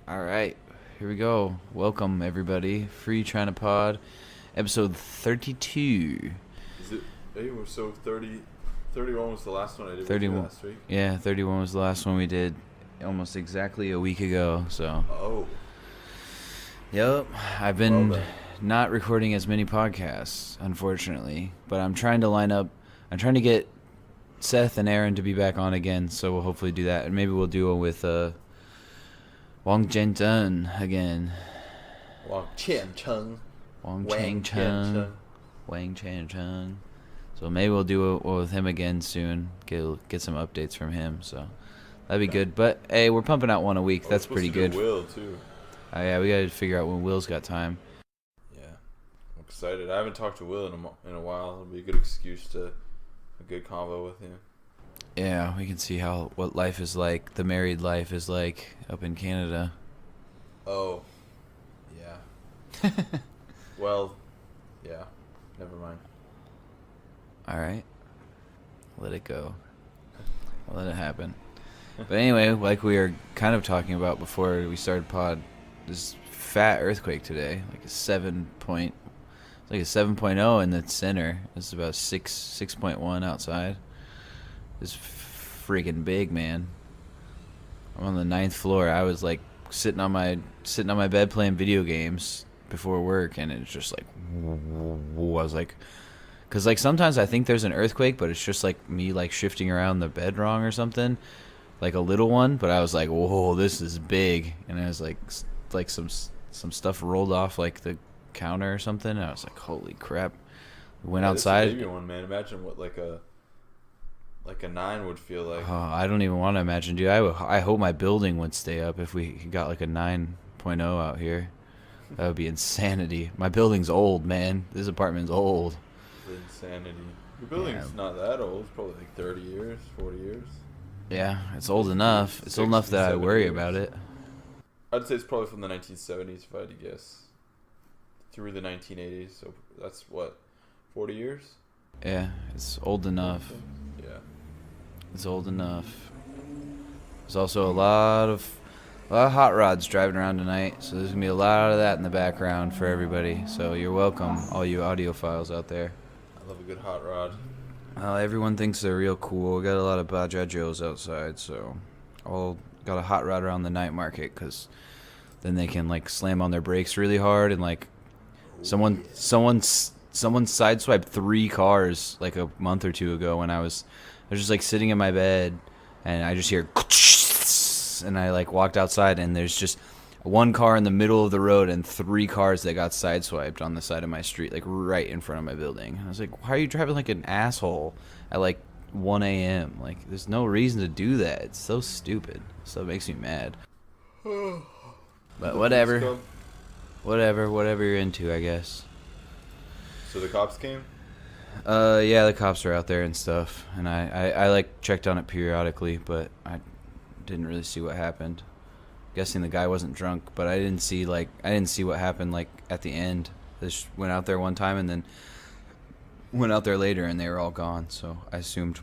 All right, here we go. Welcome everybody. Free China Pod, episode 32. Is it? Hey, we're so 30, 31 was the last one I did with you 31. last week. Yeah, 31 was the last one we did, almost exactly a week ago. So. Oh. Yep, I've been Well not recording as many podcasts, unfortunately, but I'm trying to line up. I'm trying to get Seth and Aaron to be back on again, so we'll hopefully do that, and maybe we'll do one with Wang Jianzhen again. Wang Qiancheng. Wang Changcheng. Wang Changcheng. So maybe we'll do it with him again soon. Get some updates from him. So that'd be good. But hey, we're pumping out one a week. That's pretty good. Will too. Oh yeah, we gotta figure out when Will's got time. Yeah, I'm excited. I haven't talked to Will in a while. It'll be a good excuse to a good convo with him. Yeah, we can see what life is like. The married life is like up in Canada. Oh, yeah. Well, yeah. Never mind. All right, let it go. Let it happen. But anyway, like we were kind of talking about before we started pod, this fat earthquake today, like a 7.0 in the center. It's about 6.1 outside. It's freaking big, man. I'm on the 9th floor. I was like sitting on my bed playing video games before work, and it's just like, I was like, because like sometimes I think there's an earthquake, but it's just like me like shifting around the bed wrong or something, like a little one. But I was like, whoa, this is big, and I was like some stuff rolled off like the counter or something. And I was like, holy crap! We went outside. This is a big one, man. Imagine what like a 9 would feel like. Oh, I don't even want to imagine, dude. I hope my building would stay up if we got like a 9.0 out here. That would be insanity. My building's old, man. This apartment's old. Insanity. Your building's not that old. It's probably like 30 years, 40 years. Yeah, it's old enough. It's old enough that I worry about it. I'd say it's probably from the 1970s if I had to guess. Through the 1980s. So that's what, 40 years? Yeah, it's old enough. Yeah. It's old enough. There's also a lot of hot rods driving around tonight, so there's gonna be a lot of that in the background for everybody. So you're welcome, all you audiophiles out there. I love a good hot rod. Everyone thinks they're real cool. We got a lot of bajajos outside, so all got a hot rod around the night market, because then they can like slam on their brakes really hard, and like someone sideswiped 3 cars like a month or two ago when I was just like sitting in my bed, and I just hear, and I like walked outside, and there's just 1 car in the middle of the road and 3 cars that got sideswiped on the side of my street, like right in front of my building. I was like, why are you driving like an asshole at like 1 a.m.? Like, there's no reason to do that. It's so stupid. So it makes me mad. But whatever you're into, I guess. So the cops came? Yeah, the cops are out there and stuff, and I like checked on it periodically, but I didn't really see what happened. Guessing the guy wasn't drunk, but I didn't see what happened like at the end. They just went out there one time and then went out there later, and they were all gone. So I assumed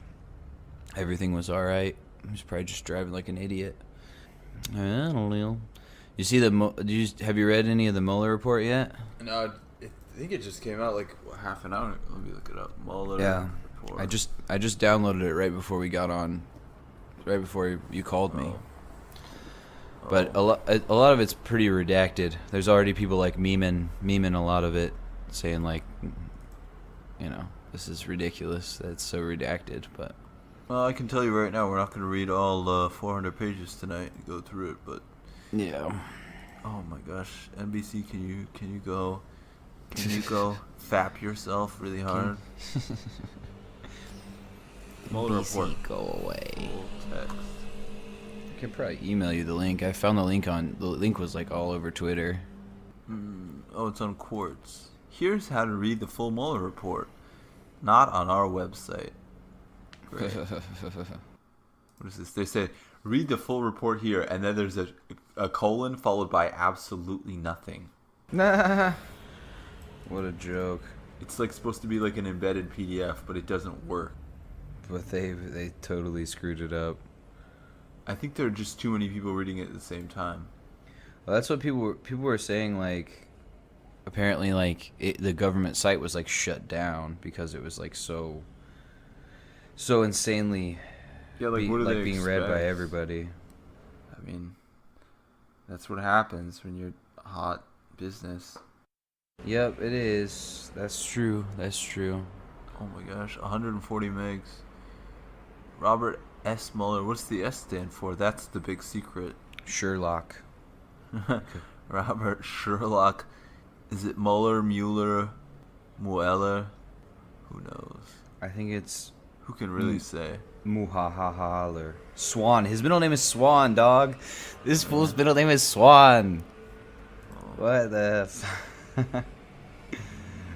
everything was all right. He was probably just driving like an idiot. I don't know. You see have you read any of the Mueller report yet? No, I think it just came out like half an hour ago. Let me look it up. Mueller report. I just downloaded it right before we got on, right before you called me. But a lot of it's pretty redacted. There's already people like memeing a lot of it, saying like, this is ridiculous. That's so redacted. But well, I can tell you right now, we're not going to read all 400 pages tonight and go through it. But yeah. Oh my gosh, NBC, can you go fap yourself really hard? Mueller report. Go away. Full text. I can probably email you the link. I found the link was like all over Twitter. Oh, it's on Quartz. Here's how to read the full Mueller report. Not on our website. Great. What is this? They say, read the full report here, and then there's a colon followed by absolutely nothing. Nah. What a joke. It's like supposed to be like an embedded PDF, but it doesn't work. But they totally screwed it up. I think there are just too many people reading it at the same time. Well, that's what people were saying. Like, apparently, like the government site was like shut down because it was like so insanely Yeah, like what do they being read by expect? everybody. I mean, that's what happens when you're hot business. Yep, it is. That's true. That's true. Oh my gosh, 140 megs. Robert S. Mueller. What's the S stand for? That's the big secret. Sherlock. Robert Sherlock. Is it Mueller, Mueller, Mueller? Who knows? I think it's Who can really say? Muhahahaler. Swan. His middle name is Swan, dog. This fool's middle name is Swan. What the?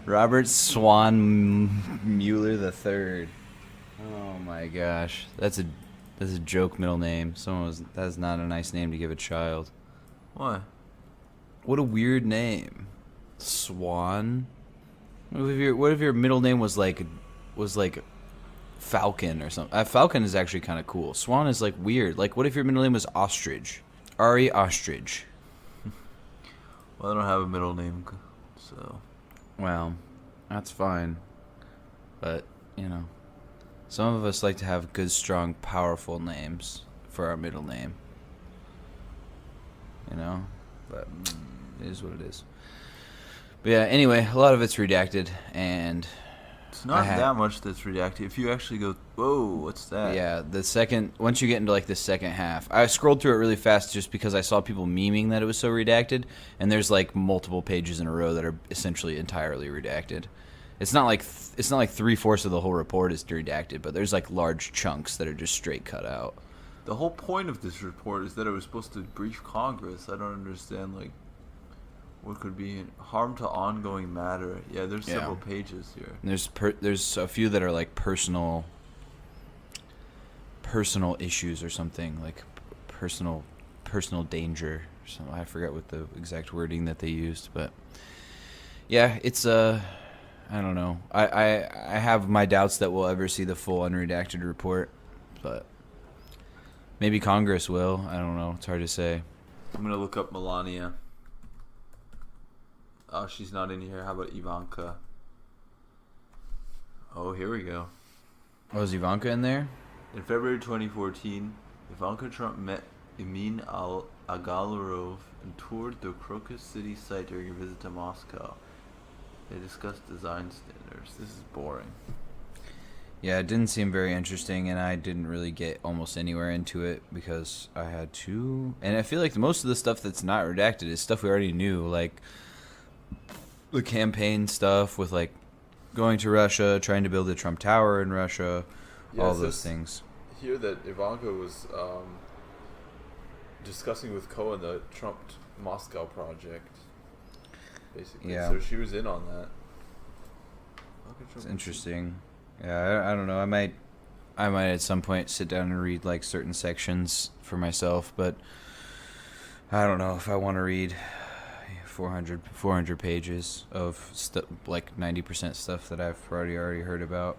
Robert Swan Mueller the Third. Oh my gosh, that's a joke middle name. That's not a nice name to give a child. Why? What a weird name, Swan. What if your middle name was like Falcon or something? Falcon is actually kind of cool. Swan is like weird. Like, what if your middle name was Ostrich? Ari Ostrich. Well, I don't have a middle name, so. Well, that's fine. But, some of us like to have good, strong, powerful names for our middle name. But it is what it is. But yeah, anyway, a lot of it's redacted, and It's not that much that's redacted. If you actually go, whoa, what's that? yeah, once you get into like the second half, I scrolled through it really fast just because I saw people memeing that it was so redacted, and there's like multiple pages in a row that are essentially entirely redacted. It's not like 3/4 of the whole report is redacted, but there's like large chunks that are just straight cut out. The whole point of this report is that it was supposed to brief Congress. I don't understand, like, what could be harm to ongoing matter. Yeah, there's several pages here. And there's a few that are like personal issues or something, like personal danger. So I forget what the exact wording that they used, but yeah, it's I don't know. I have my doubts that we'll ever see the full unredacted report, but maybe Congress will. I don't know. It's hard to say. I'm gonna look up Melania. Oh, she's not in here. How about Ivanka? Oh, here we go. Oh, is Ivanka in there? In February 2014, Ivanka Trump met Emin Agalarov and toured the Crocus City site during a visit to Moscow. They discussed design standards. This is boring. Yeah, it didn't seem very interesting, and I didn't really get almost anywhere into it because I had to. And I feel like most of the stuff that's not redacted is stuff we already knew, like the campaign stuff with like going to Russia, trying to build a Trump Tower in Russia, all those things. Here that Ivanka was discussing with Cohen the Trump Moscow project, basically. Yeah. So she was in on that. It's interesting. Yeah, I don't know. I might at some point sit down and read like certain sections for myself, but I don't know if I want to read 400 pages of like 90% stuff that I've already heard about.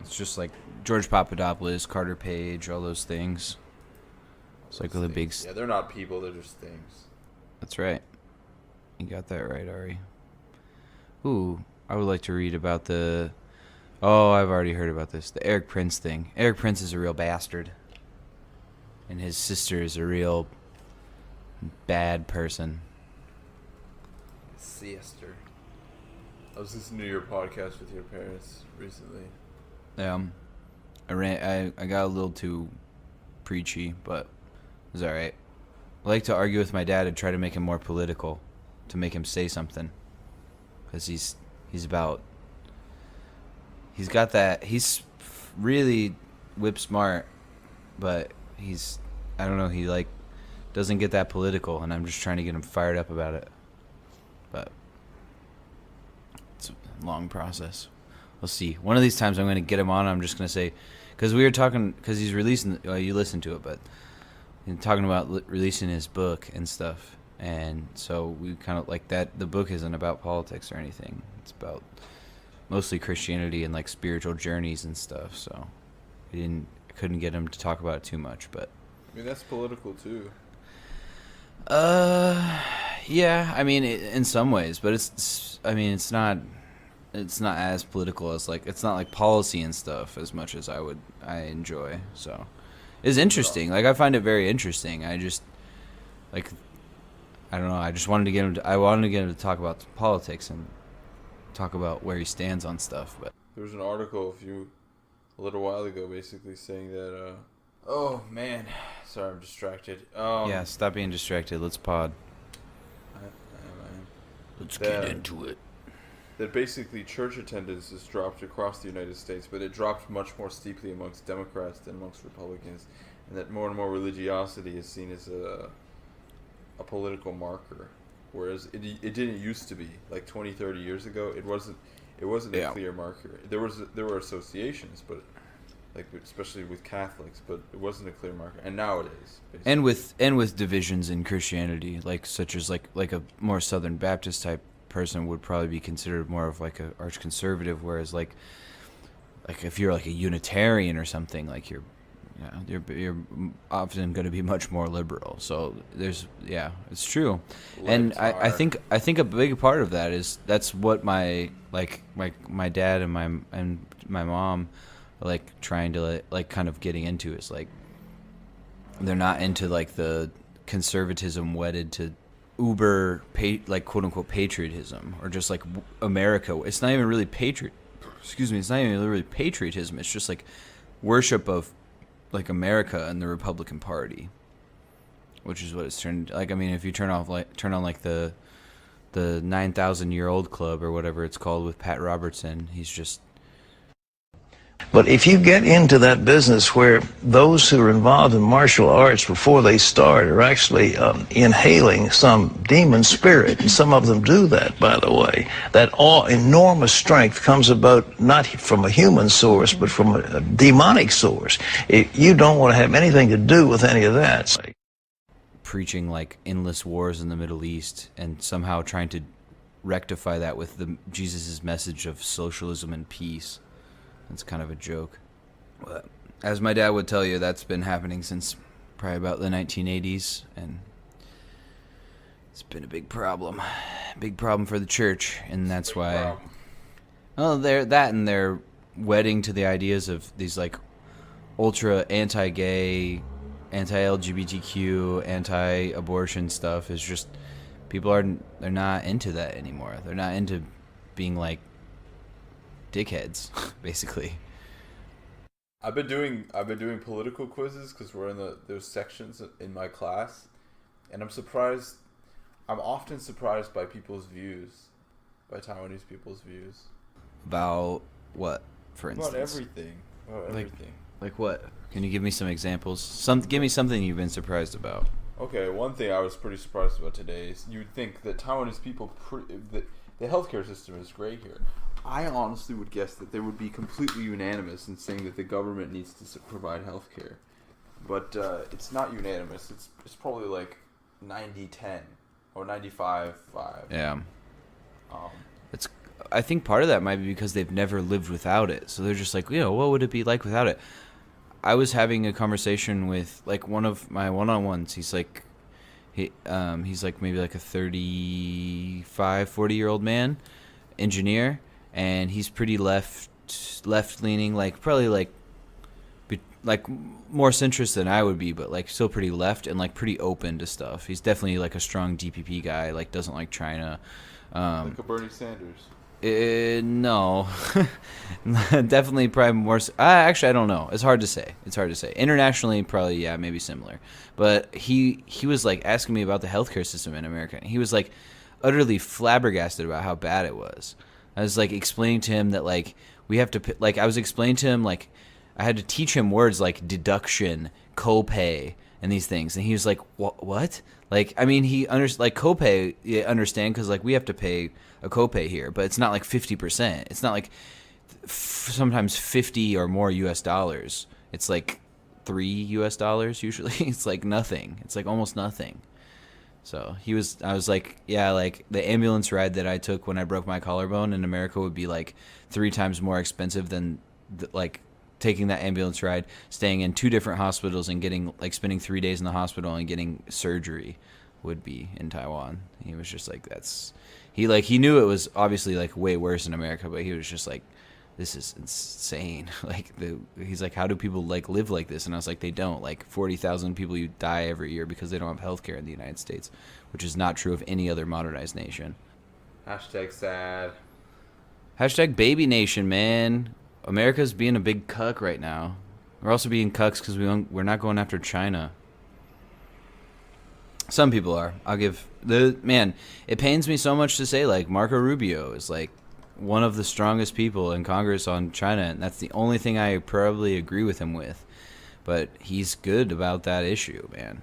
It's just like George Papadopoulos, Carter Page, all those things. It's like the big. Yeah, they're not people; they're just things. That's right. You got that right, Ari. Ooh, I would like to read about the. Oh, I've already heard about this. The Eric Prince thing. Eric Prince is a real bastard, and his sister is a real bad person. Sister. I was listening to your podcast with your parents recently. I got a little too preachy, but it was all right. I like to argue with my dad and try to make him more political, to make him say something, because he's got that. He's really whip smart, but I don't know. He like doesn't get that political, and I'm just trying to get him fired up about it. But it's a long process. We'll see. One of these times I'm going to get him on. I'm just going to say, because we were talking, because he's releasing. You listened to it, but talking about releasing his book and stuff, and so we kind of like that. The book isn't about politics or anything. It's about mostly Christianity and like spiritual journeys and stuff. So I couldn't get him to talk about it too much, but I mean, that's political too. Yeah. I mean, in some ways, but I mean, it's not. It's not as political as like. It's not like policy and stuff as much as I enjoy. So, it's interesting. Like I find it very interesting. I just like. I don't know. I just wanted to get him. I wanted to get him to talk about politics and talk about where he stands on stuff. But There was an article a little while ago, basically saying that. Oh man, sorry, I'm distracted. yeah, stop being distracted. Let's pod. I am. Let's That- get into it. That basically church attendance has dropped across the United States, but it dropped much more steeply amongst Democrats than amongst Republicans, and that more and more religiosity is seen as a political marker, whereas it didn't used to be. Like 20, 30 years ago, it wasn't Yeah. a clear marker. There were associations, but like especially with Catholics, but it wasn't a clear marker, and now it is. Basically. And with divisions in Christianity, like such as like a more Southern Baptist type person would probably be considered more of like a arch conservative, whereas like if you're like a Unitarian or something, like you're often going to be much more liberal. So it's true, and I think a big part of that is that's what my dad and my mom like trying to like kind of getting into is like they're not into like the conservatism wedded to uber like quote unquote patriotism or just like America. It's not even really it's not even really patriotism. It's just like worship of like America and the Republican Party, which is what it's turned. Like I mean, if you turn on like the 9,000-year-old club or whatever it's called with Pat Robertson, he's just. But if you get into that business where those who are involved in martial arts before they start are actually inhaling some demon spirit, and some of them do that, by the way, that all enormous strength comes about not from a human source, but from a demonic source. You don't want to have anything to do with any of that. Preaching like endless wars in the Middle East and somehow trying to rectify that with Jesus' message of socialism and peace. It's kind of a joke. But as my dad would tell you, that's been happening since probably about the 1980s, and it's been a big problem for the church, and that's why. Well, they're wedding to the ideas of these like ultra anti-gay, anti-LGBTQ, anti-abortion stuff. Is just they're not into that anymore. They're not into being like dickheads, basically. I've been doing political quizzes because we're in those sections in my class, and I'm often surprised by people's views, by Taiwanese people's views About what, for instance? about everything. Like what? Can you give me some examples? Give me something you've been surprised about. Okay, one thing I was pretty surprised about today is you'd think that Taiwanese people the healthcare system is great here. I honestly would guess that they would be completely unanimous in saying that the government needs to provide health care. But it's not unanimous. It's probably like 90-10 or 95-5. Yeah. I think part of that might be because they've never lived without it. So they're just like, what would it be like without it? I was having a conversation with like one of my one-on-ones. He's like maybe like a 35, 40-year-old man, engineer. And he's pretty left leaning, like probably like more centrist than I would be, but like still pretty left and like pretty open to stuff. He's definitely like a strong DPP guy, like doesn't like China. Like a Bernie Sanders. No, definitely probably more. Actually, I don't know. It's hard to say. Internationally, probably maybe similar. But he was like asking me about the healthcare system in America. And he was like utterly flabbergasted about how bad it was. I was like explaining to him that like we have to like I was explaining to him like I had to teach him words like deduction, copay, and these things, and he was like, "What?" Like I mean, he like copay. You understand because like we have to pay a copay here, but it's not like 50%. It's not like sometimes 50 or more US dollars. It's like $3 usually. It's like nothing. It's like almost nothing. So I was like, like the ambulance ride that I took when I broke my collarbone in America would be like 3 times more expensive than like taking that ambulance ride, staying in 2 different hospitals and getting like spending 3 days in the hospital and getting surgery. would be in Taiwan. He was just like, he knew it was obviously like way worse in America, but he was just like, this is insane. Like he's like, how do people like live like this? And I was like, they don't. Like 40,000 people you die every year because they don't have healthcare in the United States, which is not true of any other modernized nation. Hashtag sad. Hashtag baby nation, man. America's being a big cuck right now. We're also being cucks because we're not going after China. Some people are. I'll give man. It pains me so much to say like Marco Rubio is like one of the strongest people in Congress on China, and that's the only thing I probably agree with him with. But he's good about that issue, man.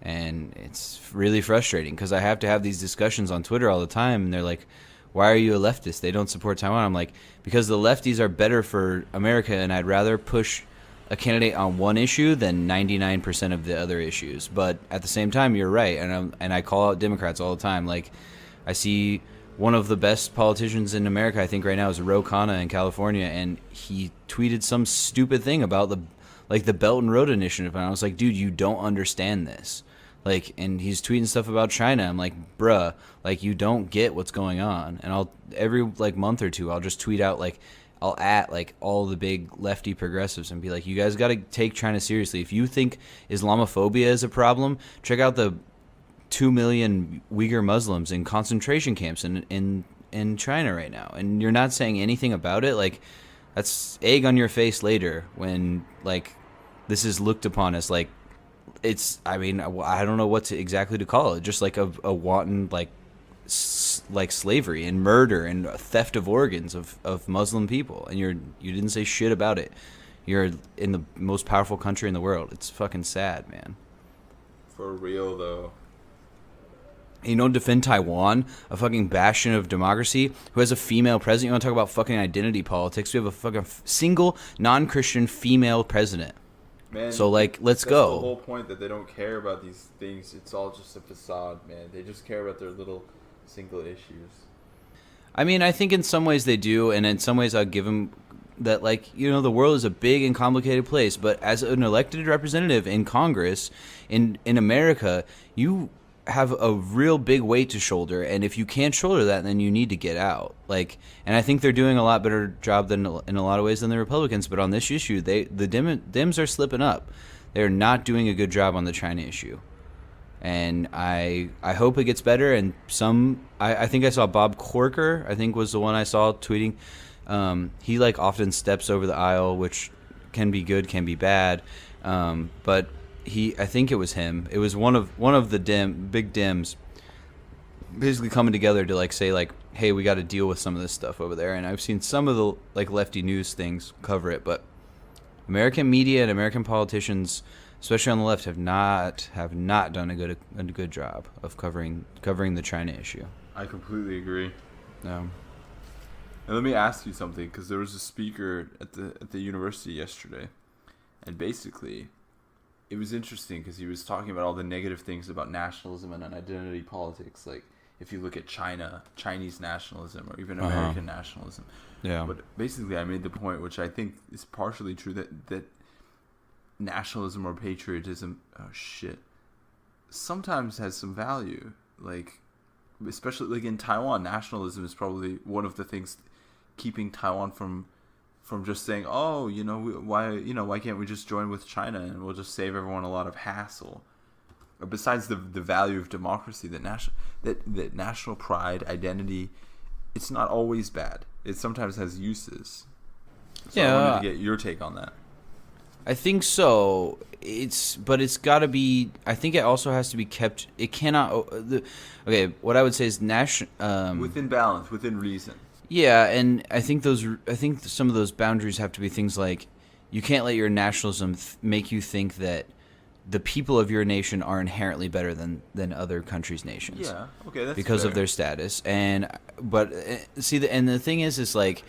And it's really frustrating because I have to have these discussions on Twitter all the time, and they're like, why are you a leftist? They don't support Taiwan. I'm like, because the lefties are better for America, and I'd rather push a candidate on one issue than 99% of the other issues. But at the same time, you're right, and I call out Democrats all the time. Like, I see one of the best politicians in America, I think right now, is Ro Khanna in California, and he tweeted some stupid thing about the Belt and Road Initiative, and I was like, dude, you don't understand this. Like, and he's tweeting stuff about China. I'm like, bruh, like, you don't get what's going on. And I'll every like month or two, I'll just tweet out like, I'll at like all the big lefty progressives and be like, you guys got to take China seriously. If you think Islamophobia is a problem, check out the 2 million Uyghur Muslims in concentration camps in China right now. And you're not saying anything about it. Like, that's egg on your face later when like this is looked upon as like, it's, I mean, I don't know what exactly to call it. Just like a wanton like slavery and murder and theft of organs of Muslim people, and you didn't say shit about it. You're in the most powerful country in the world. It's fucking sad, man. For real though. You don't defend Taiwan, a fucking bastion of democracy, who has a female president. You want to talk about fucking identity politics? We have a fucking single non-Christian female president. Man, so like, let's that's go. The whole point that they don't care about these things. It's all just a facade, man. They just care about their little single issues. I mean, I think in some ways they do, and in some ways I'll give them that, like, you know, the world is a big and complicated place, but as an elected representative in Congress, in America, you have a real big weight to shoulder, and if you can't shoulder that, then you need to get out. Like, and I think they're doing a lot better job than in a lot of ways than the Republicans, but on this issue, the Dems are slipping up. They're not doing a good job on the China issue. And I hope it gets better. And I think I saw Bob Corker, I think was the one I saw tweeting. He like often steps over the aisle, which can be good, can be bad. But I think it was him. It was one of the big Dems basically coming together to like say like, hey, we got to deal with some of this stuff over there. And I've seen some of the like lefty news things cover it, but American media and American politicians, especially on the left, have not done a good job of covering the China issue. I completely agree. No. And let me ask you something, because there was a speaker at the university yesterday, and basically, it was interesting because he was talking about all the negative things about nationalism and identity politics. Like, if you look at China, Chinese nationalism, or even American nationalism. Yeah. But basically, I made the point, which I think is partially true, that nationalism or patriotism, sometimes has some value. Like, especially like in Taiwan, nationalism is probably one of the things keeping Taiwan from just saying, oh, why can't we just join with China and we'll just save everyone a lot of hassle. Or besides the value of democracy, that national pride, identity, it's not always bad. It sometimes has uses. So I wanted to get your take on that. I think so. But it's got to be. I think it also has to be kept. It cannot. Okay, what I would say is within balance, within reason. Yeah, and I think some of those boundaries have to be things like, you can't let your nationalism make you think that the people of your nation are inherently better than other countries' nations. Yeah. Okay, that's because fair. of their status. But the thing is like,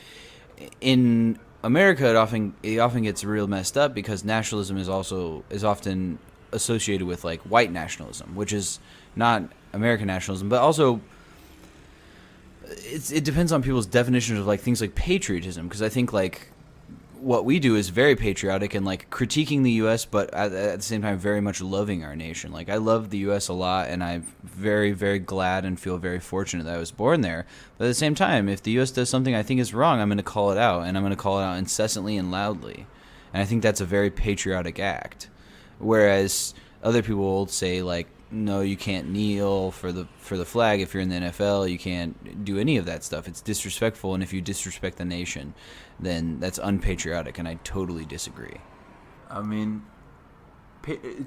in America, it often gets real messed up because nationalism is often associated with like white nationalism, which is not American nationalism, but also it depends on people's definitions of like things like patriotism. Because I think like what we do is very patriotic and like critiquing the U.S., but at the same time very much loving our nation. Like I love the U.S. a lot, and I'm very, very glad and feel very fortunate that I was born there. But at the same time, if the U.S. does something I think is wrong, I'm going to call it out, and I'm going to call it out incessantly and loudly. And I think that's a very patriotic act. Whereas other people will say like, no, you can't kneel for the flag if you're in the NFL. You can't do any of that stuff. It's disrespectful, and if you disrespect the nation, then that's unpatriotic, and I totally disagree. I mean,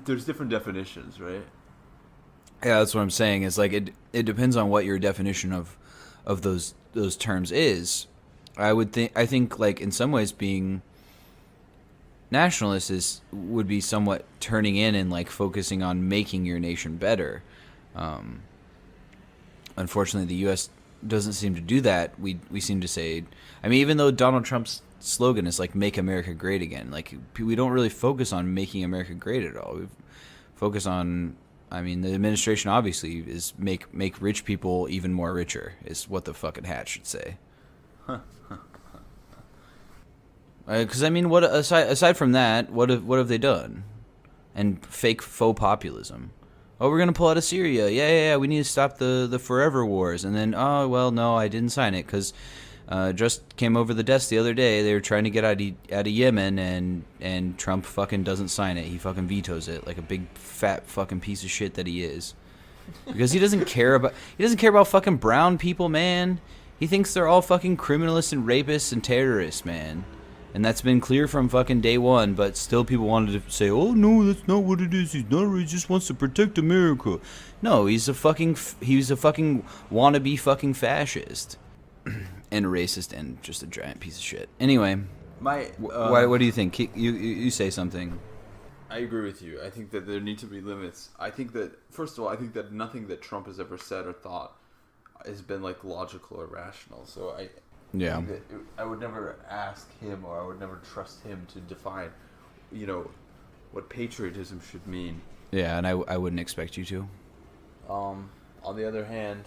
there's different definitions, right? Yeah, that's what I'm saying. It's like it depends on what your definition of those terms is. I think like in some ways being nationalist would be somewhat turning in and like focusing on making your nation better. Unfortunately, the U.S. doesn't seem to do that. We seem to say, I mean, even though Donald Trump's slogan is like "Make America Great Again," like we don't really focus on making America great at all. We focus on, I mean, the administration obviously is make rich people even more richer is what the fucking hat should say. Because I mean, what aside from that, what have they done? And faux populism. Oh, we're gonna pull out of Syria. Yeah. We need to stop the forever wars. And then, oh well, no, I didn't sign it because just came over the desk the other day. They were trying to get out of Yemen, and Trump fucking doesn't sign it. He fucking vetoes it like a big fat fucking piece of shit that he is. Because he doesn't care about fucking brown people, man. He thinks they're all fucking criminalists and rapists and terrorists, man. And that's been clear from fucking day one, but still people wanted to say, oh, no, that's not what it is. He just wants to protect America. No, he's a fucking wannabe fucking fascist. And racist and just a giant piece of shit. Anyway, what do you think? You say something. I agree with you. I think that there need to be limits. I think that, first of all, I think that nothing that Trump has ever said or thought has been like logical or rational. So Yeah. I would never ask him, or I would never trust him to define, what patriotism should mean. Yeah, and I wouldn't expect you to. On the other hand,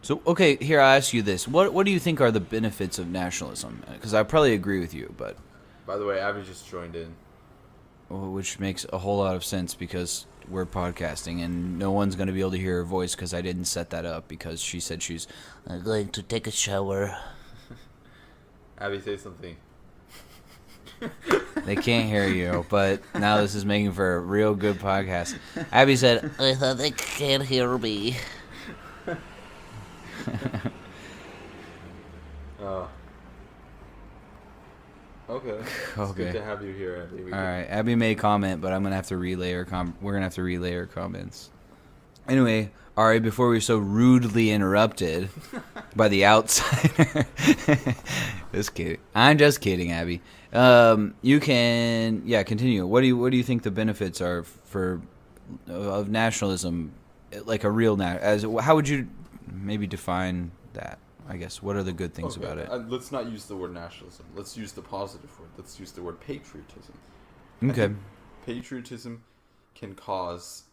so okay, here I'll ask you this: what do you think are the benefits of nationalism? Because I probably agree with you, but by the way, Abby just joined in, which makes a whole lot of sense because we're podcasting and no one's going to be able to hear her voice because I didn't set that up because she said she's going to take a shower. Abby, say something. They can't hear you, but now this is making for a real good podcast. Abby said, I thought they can't hear me. Okay. It's good to have you here, Abby. All right. Abby may comment, but I'm going to have to relay her we're going to have to relay her comments. Anyway, Ari, before we were so rudely interrupted by the outsider. Just kidding. I'm just kidding, Abby. You can, continue. What do you think the benefits are of nationalism, like a real how would you maybe define that? I guess. What are the good things about it? Let's not use the word nationalism. Let's use the positive word. Let's use the word patriotism. Okay. Patriotism can cause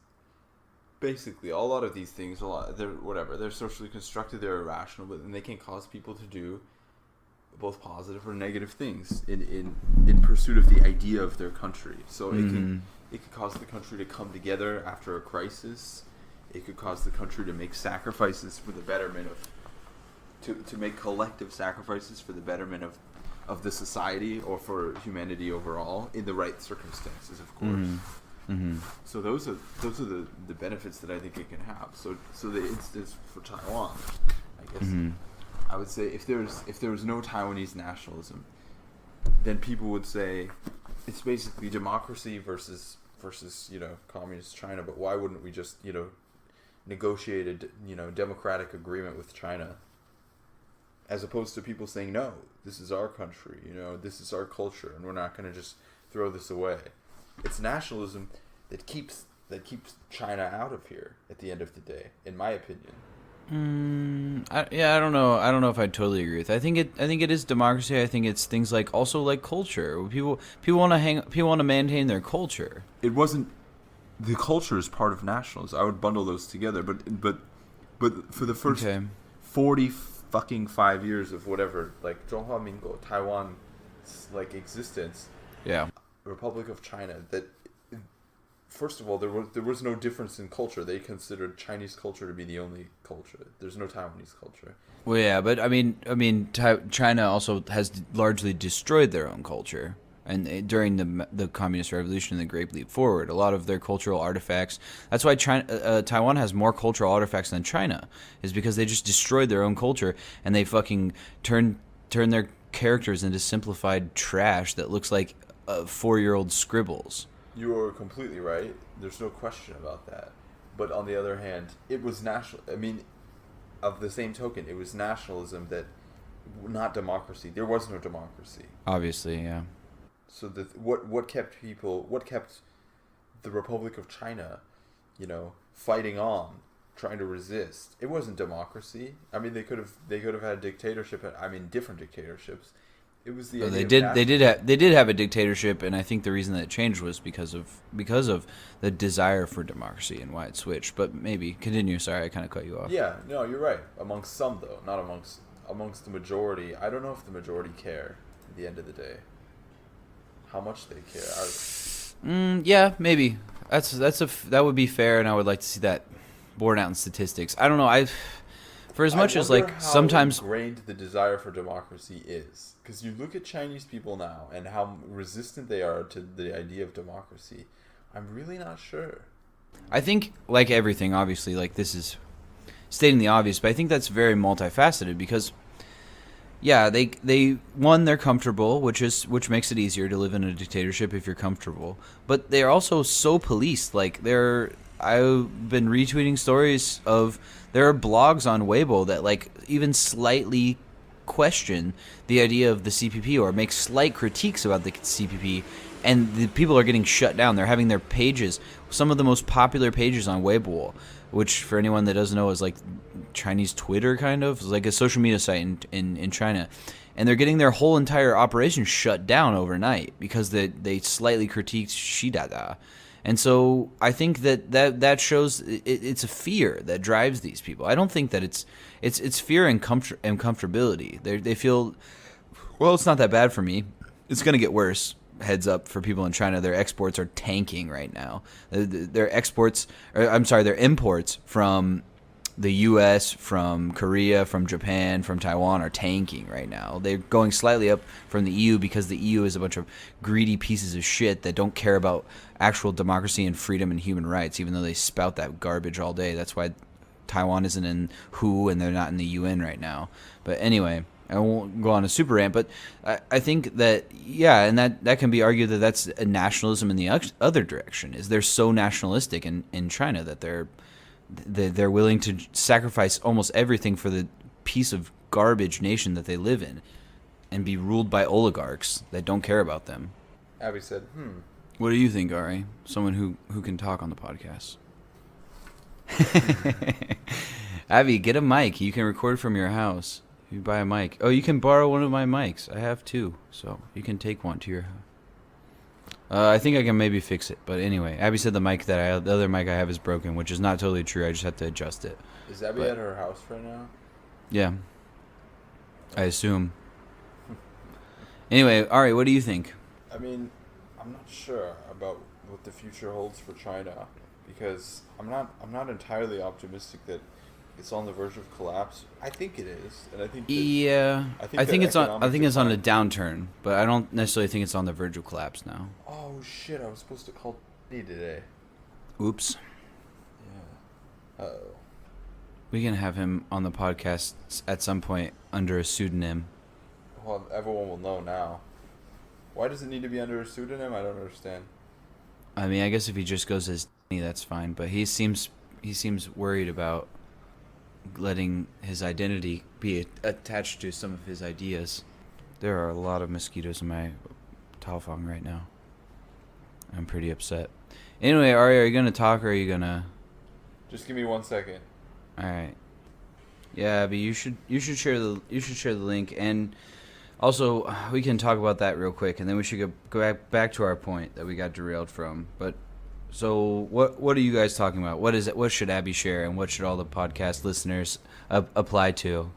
basically a lot of these things. They're socially constructed. They're irrational, but then they can cause people to do both positive or negative things in pursuit of the idea of their country. So it could cause the country to come together after a crisis. It could cause the country to make sacrifices for the betterment of to make collective sacrifices for the betterment of the society or for humanity overall in the right circumstances, of course. So those are the benefits that I think it can have. So the instance for Taiwan, I guess I would say if there was no Taiwanese nationalism, then people would say it's basically democracy versus communist China. But why wouldn't we just negotiate a democratic agreement with China? As opposed to people saying, no, this is our country, this is our culture, and we're not going to just throw this away. It's nationalism that keeps China out of here at the end of the day, in my opinion. I don't know. I don't know if I totally agree with. I think it is democracy. I think it's things like also like culture. People want to maintain their culture. It wasn't the culture is part of nationalism. I would bundle those together, but for the first 40 fucking 5 years of whatever, like 中华民国 Taiwan its like existence, Yeah. Republic of China, that first of all there was no difference in culture. They considered Chinese culture to be the only culture. There's no Taiwanese culture. Well, yeah, but I mean, China also has largely destroyed their own culture, and during the Communist Revolution and the Great Leap Forward, a lot of their cultural artifacts. That's why Taiwan has more cultural artifacts than China, is because they just destroyed their own culture and they fucking turn their characters into simplified trash that looks like 4-year-old scribbles. You are completely right. There's no question about that. But on the other hand, it was national. I mean, of the same token, it was nationalism that, not democracy. There was no democracy. Obviously, yeah. So what kept the Republic of China, fighting on, trying to resist? It wasn't democracy. I mean, they could have had a dictatorship. I mean, different dictatorships. It was the They did have a dictatorship, and I think the reason that it changed was because of the desire for democracy and why it switched. But maybe continue. Sorry, I kind of cut you off. Yeah, no, you're right. Amongst some though, not amongst the majority. I don't know if the majority care at the end of the day. How much they care. Yeah, maybe that would be fair, and I would like to see that borne out in statistics. I don't know. For as much as like sometimes ingrained the desire for democracy is, because you look at Chinese people now and how resistant they are to the idea of democracy. I'm really not sure. I think, like everything, obviously, like this is stating the obvious, but I think that's very multifaceted because, yeah, they're comfortable, which makes it easier to live in a dictatorship if you're comfortable. But they're also so policed. Like I've been retweeting stories of there are blogs on Weibo that like even slightly question the idea of the CPP or make slight critiques about the CPP, and the people are getting shut down. They're having their pages, some of the most popular pages on Weibo, which for anyone that doesn't know is like Chinese Twitter, kind of. It's like a social media site in China. And they're getting their whole entire operation shut down overnight because they slightly critiqued Shidada. And so I think that shows it's a fear that drives these people. I don't think that it's fear and comfortability. They feel, well, it's not that bad for me. It's going to get worse. Heads up for people in China, their exports are tanking right now. Their imports from the U.S., from Korea, from Japan, from Taiwan are tanking right now. They're going slightly up from the EU because the EU is a bunch of greedy pieces of shit that don't care about actual democracy and freedom and human rights, even though they spout that garbage all day. That's why Taiwan isn't in WHO and they're not in the UN right now. But anyway, I won't go on a super rant, but I think that, yeah, and that can be argued that that's a nationalism in the other direction, is they're so nationalistic in China that they're willing to sacrifice almost everything for the piece of garbage nation that they live in and be ruled by oligarchs that don't care about them. Abby said, What do you think, Ari? Someone who can talk on the podcast. Abby, get a mic. You can record from your house. You buy a mic. Oh, you can borrow one of my mics. I have two, so you can take one to your house. I think I can maybe fix it, but anyway, Abby said the other mic I have is broken, which is not totally true. I just have to adjust it. Is Abby at her house right now? Yeah, I assume. Anyway, Ari, what do you think? I mean, I'm not sure about what the future holds for China because I'm not entirely optimistic that it's on the verge of collapse. I think it is, and I think I think it's on a downturn, but I don't necessarily think it's on the verge of collapse now. Oh shit! I was supposed to call D today. Oops. Yeah. Uh-oh. We can have him on the podcast at some point under a pseudonym. Well, everyone will know now. Why does it need to be under a pseudonym? I don't understand. I mean, I guess if he just goes as D, that's fine, but he seems worried about letting his identity be attached to some of his ideas. There are a lot of mosquitoes in my Taofang right now. I'm pretty upset. Anyway, Ari, are you gonna talk or are you gonna? Just give me 1 second. All right. Yeah, but you should share the link, and also we can talk about that real quick, and then we should go back to our point that we got derailed from. But so what are you guys talking about? What is it? What should Abby share, and what should all the podcast listeners apply to?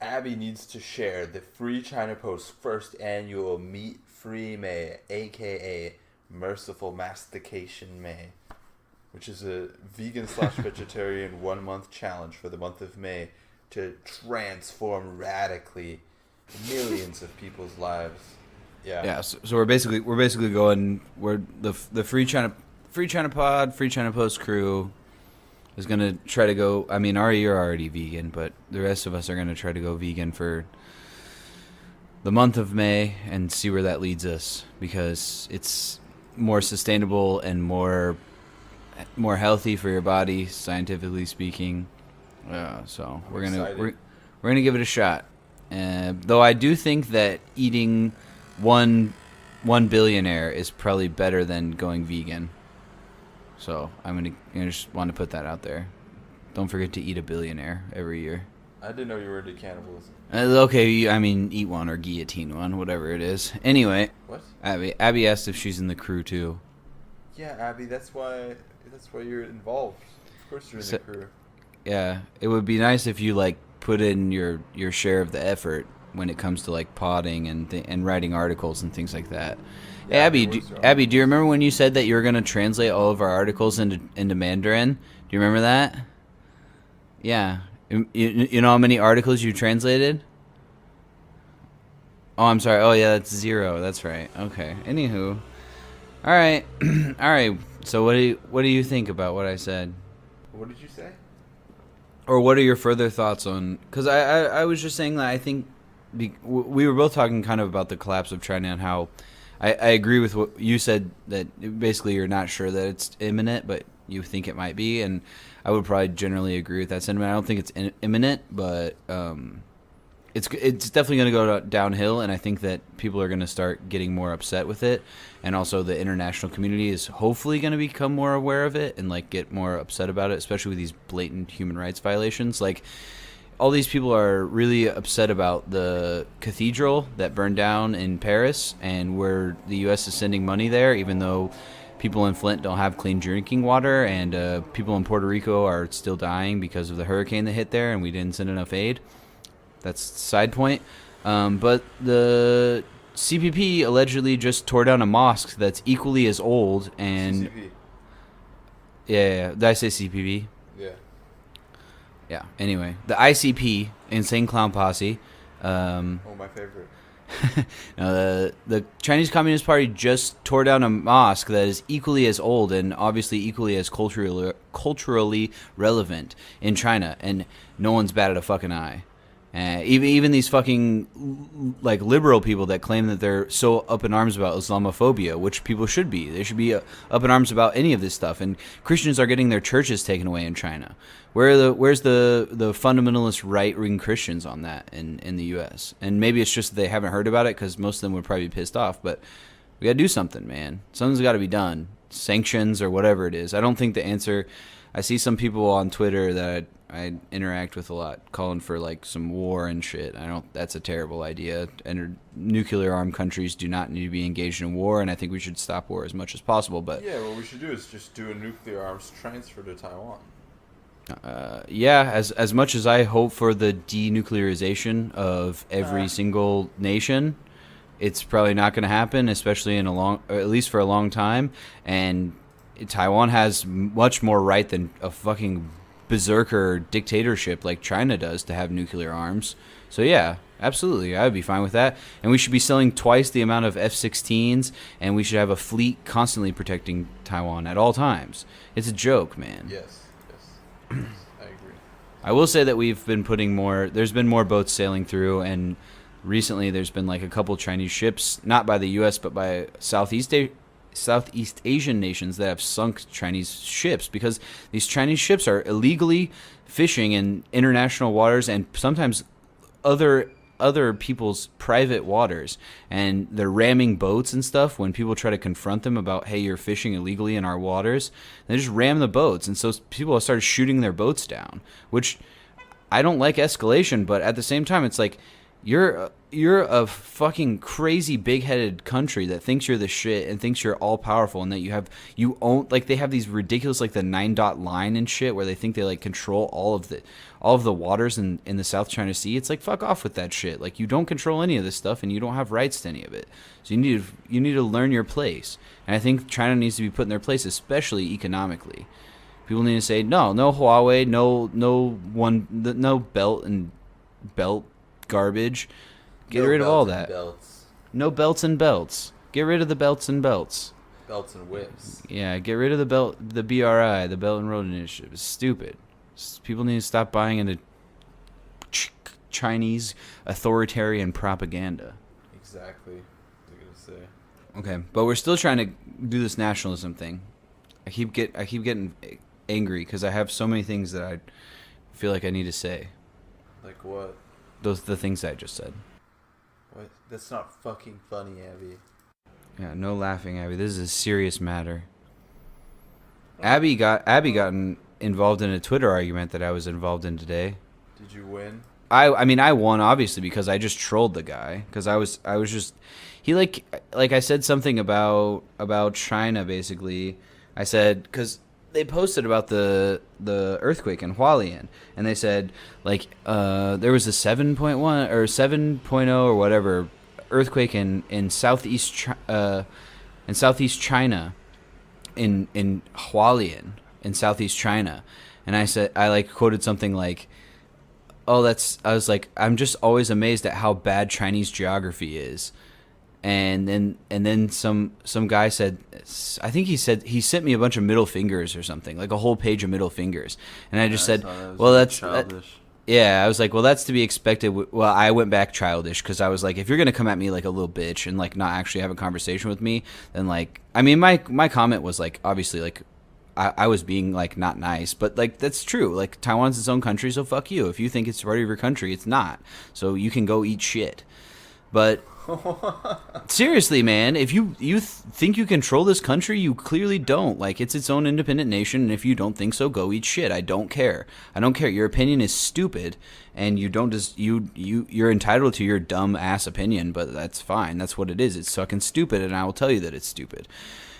Abby needs to share the Free China Post's first annual Meat Free May, aka Merciful Mastication May, which is a vegan/vegetarian 1 month challenge for the month of May to transform radically millions of people's lives. Yeah. So we're basically going. We're the Free China Pod, Free China Post crew is gonna try to go. I mean, you're already vegan, but the rest of us are gonna try to go vegan for the month of May and see where that leads us, because it's more sustainable and more healthy for your body, scientifically speaking. So we're gonna give it a shot. Though I do think that eating one billionaire is probably better than going vegan. So I'm gonna just want to put that out there. Don't forget to eat a billionaire every year. I didn't know you were into cannibalism. Okay, I mean, eat one or guillotine one, whatever it is. Anyway, What? Abby asked if she's in the crew too. Yeah, Abby, that's why you're involved. Of course you're in the crew. Yeah, it would be nice if you like put in your share of the effort when it comes to like podding and writing articles and things like that. Yeah, Hey, Abby, do you remember when you said that you were going to translate all of our articles into Mandarin? Do you remember that? Yeah. You know how many articles you translated? Oh, I'm sorry. Oh, yeah, that's 0. That's right. Okay. Anywho. All right. All right. So what do you think about what I said? What did you say? Or what are your further thoughts on... Because I was just saying that I think... We were both talking kind of about the collapse of China and how... I agree with what you said, that basically you're not sure that it's imminent, but you think it might be. And I would probably generally agree with that sentiment. I don't think it's imminent, but it's definitely going to go downhill. And I think that people are going to start getting more upset with it. And also the international community is hopefully going to become more aware of it and like get more upset about it, especially with these blatant human rights violations. Like, all these people are really upset about the cathedral that burned down in Paris, and where the U.S. is sending money there, even though people in Flint don't have clean drinking water, and people in Puerto Rico are still dying because of the hurricane that hit there, and we didn't send enough aid. That's a side point. But the CPP allegedly just tore down a mosque that's equally as old, and... CCP. Yeah. Did I say CPP? Yeah. Yeah. Anyway, the ICP, Insane Clown Posse. My favorite. The Chinese Communist Party just tore down a mosque that is equally as old and obviously equally as culturally relevant in China, and no one's batted a fucking eye. Even these fucking like liberal people that claim that they're so up in arms about Islamophobia, which people should be. They should be up in arms about any of this stuff. And Christians are getting their churches taken away in China. Where's the fundamentalist right-wing Christians on that in the U.S.? And maybe it's just that they haven't heard about it because most of them would probably be pissed off. But we got to do something, man. Something's got to be done. Sanctions or whatever it is. I don't think the answer... I see some people on Twitter that I interact with a lot calling for like some war and shit. That's a terrible idea. And nuclear armed countries do not need to be engaged in war, and I think we should stop war as much as possible. But yeah, what we should do is just do a nuclear arms transfer to Taiwan. Yeah, as much as I hope for the denuclearization of every single nation, it's probably not going to happen, especially or at least for a long time. And Taiwan has much more right than a fucking berserker dictatorship like China does to have nuclear arms. So yeah, absolutely, I would be fine with that. And we should be selling twice the amount of F-16s, and we should have a fleet constantly protecting Taiwan at all times. It's a joke, man. Yes, I agree. I will say that there's been more boats sailing through, and recently there's been like a couple Chinese ships, not by the U.S., but by Southeast Asian nations that have sunk Chinese ships, because these Chinese ships are illegally fishing in international waters and sometimes other people's private waters, and they're ramming boats and stuff. When people try to confront them about, hey, you're fishing illegally in our waters, they just ram the boats, and so people have started shooting their boats down, which I don't like escalation, but at the same time it's like, you're a fucking crazy big-headed country that thinks you're the shit and thinks you're all powerful and that you own, like, they have these ridiculous, like, the 9-dot line and shit where they think they, like, control all of the waters in the South China Sea. It's like, fuck off with that shit. Like, you don't control any of this stuff and you don't have rights to any of it. So you need to learn your place. And I think China needs to be put in their place, especially economically. People need to say no Huawei, no belt garbage. Get rid of all that. Belts. No belts and belts. Get rid of the belts and belts. Belts and whips. Yeah, get rid of the BRI, the Belt and Road Initiative. It's stupid. People need to stop buying into Chinese authoritarian propaganda. Exactly. What was I gonna say? Okay, but we're still trying to do this nationalism thing. I keep getting angry because I have so many things that I feel like I need to say. Like what? The things I just said. What? That's not fucking funny, Abby. Yeah, no laughing, Abby. This is a serious matter. Abby got involved in a Twitter argument that I was involved in today. Did you win? I mean I won obviously because I just trolled the guy because I was just he like I said something about China basically. I said because they posted about the earthquake in Hualien, and they said like there was a 7.1 or 7.0 or whatever earthquake in southeast China in Hualien in southeast China, and I like quoted something like, I was like, I'm just always amazed at how bad Chinese geography is. And then some guy said, I think he sent me a bunch of middle fingers or something, like a whole page of middle fingers. And I just said, well, that's childish. Yeah, I was like, well, that's to be expected. Well, I went back childish because I was like, if you're going to come at me like a little bitch and like not actually have a conversation with me, then like, I mean, my comment was like, obviously like, I was being like not nice, but like that's true. Like Taiwan's its own country, so fuck you. If you think it's part of your country, it's not. So you can go eat shit. But seriously, man, if you think you control this country, you clearly don't. Like it's its own independent nation, and if you don't think so, go eat shit. I don't care. Your opinion is stupid, and you're entitled to your dumb ass opinion, but that's fine. That's what it is. It's fucking stupid, and I will tell you that it's stupid.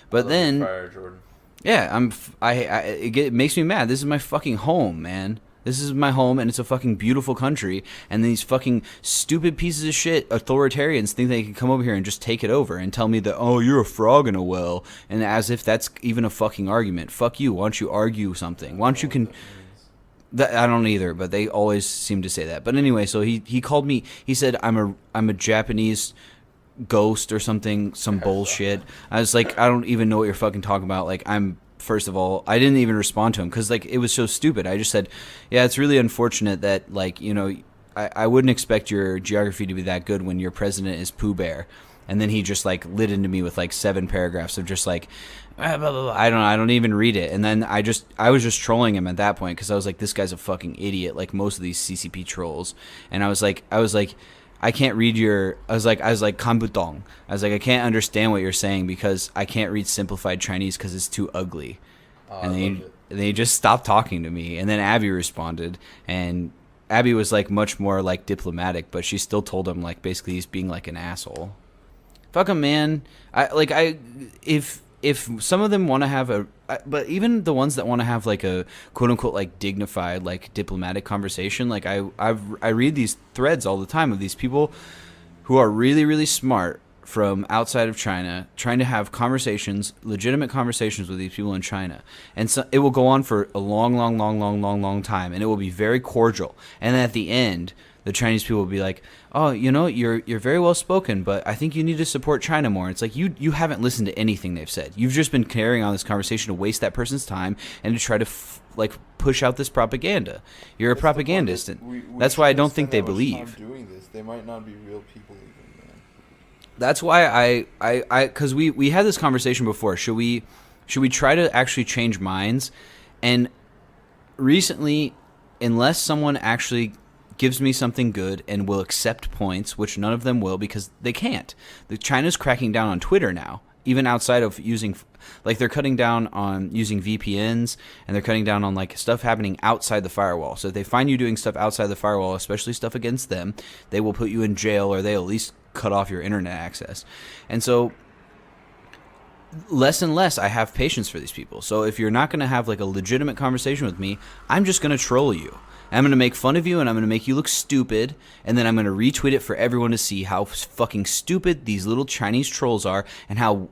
But then fire, Jordan. Yeah, it makes me mad. This is my fucking home, man. This is my home, and it's a fucking beautiful country. And these fucking stupid pieces of shit authoritarians think they can come over here and just take it over and tell me that, oh, you're a frog in a well, and as if that's even a fucking argument. Fuck you. Why don't you argue something? Why don't you can? I don't either, but they always seem to say that. But anyway, so he called me. He said I'm a Japanese ghost or something, some bullshit. I was like, I don't even know what you're fucking talking about. Like, first of all, I didn't even respond to him because like it was so stupid. I just said, yeah, it's really unfortunate that like, you know, I wouldn't expect your geography to be that good when your president is Pooh Bear. And then he just like lit into me with like 7 paragraphs of just like blah, blah, blah. I don't even read it. And then I was just trolling him at that point because I was like, this guy's a fucking idiot, like most of these CCP trolls. And I was like I can't read I was like kanbutong. I was like, I can't understand what you're saying because I can't read simplified Chinese because it's too ugly. And they just stopped talking to me. And then Abby responded, and Abby was like much more like diplomatic, but she still told him like basically he's being like an asshole. Fuck him, man. If some of them want to have but even the ones that want to have like a quote unquote like dignified like diplomatic conversation, like I read these threads all the time of these people who are really, really smart from outside of China trying to have conversations, legitimate conversations with these people in China. And so it will go on for a long time, and it will be very cordial. And at the end, the Chinese people will be like, oh, you know, you're very well spoken, but I think you need to support China more. It's like you haven't listened to anything they've said. You've just been carrying on this conversation to waste that person's time and to try to push out this propaganda. You're a propagandist, and that's why I don't think they believe. Doing this, they might not be real people even, man. That's why because we had this conversation before. Should we try to actually change minds? And recently, unless someone actually gives me something good and will accept points, which none of them will because they can't. China's cracking down on Twitter now, even outside of using, like they're cutting down on using VPNs, and they're cutting down on like stuff happening outside the firewall. So if they find you doing stuff outside the firewall, especially stuff against them, they will put you in jail, or they'll at least cut off your internet access. And so less and less I have patience for these people. So if you're not going to have like a legitimate conversation with me, I'm just going to troll you. I'm going to make fun of you, and I'm going to make you look stupid, and then I'm going to retweet it for everyone to see how fucking stupid these little Chinese trolls are, and how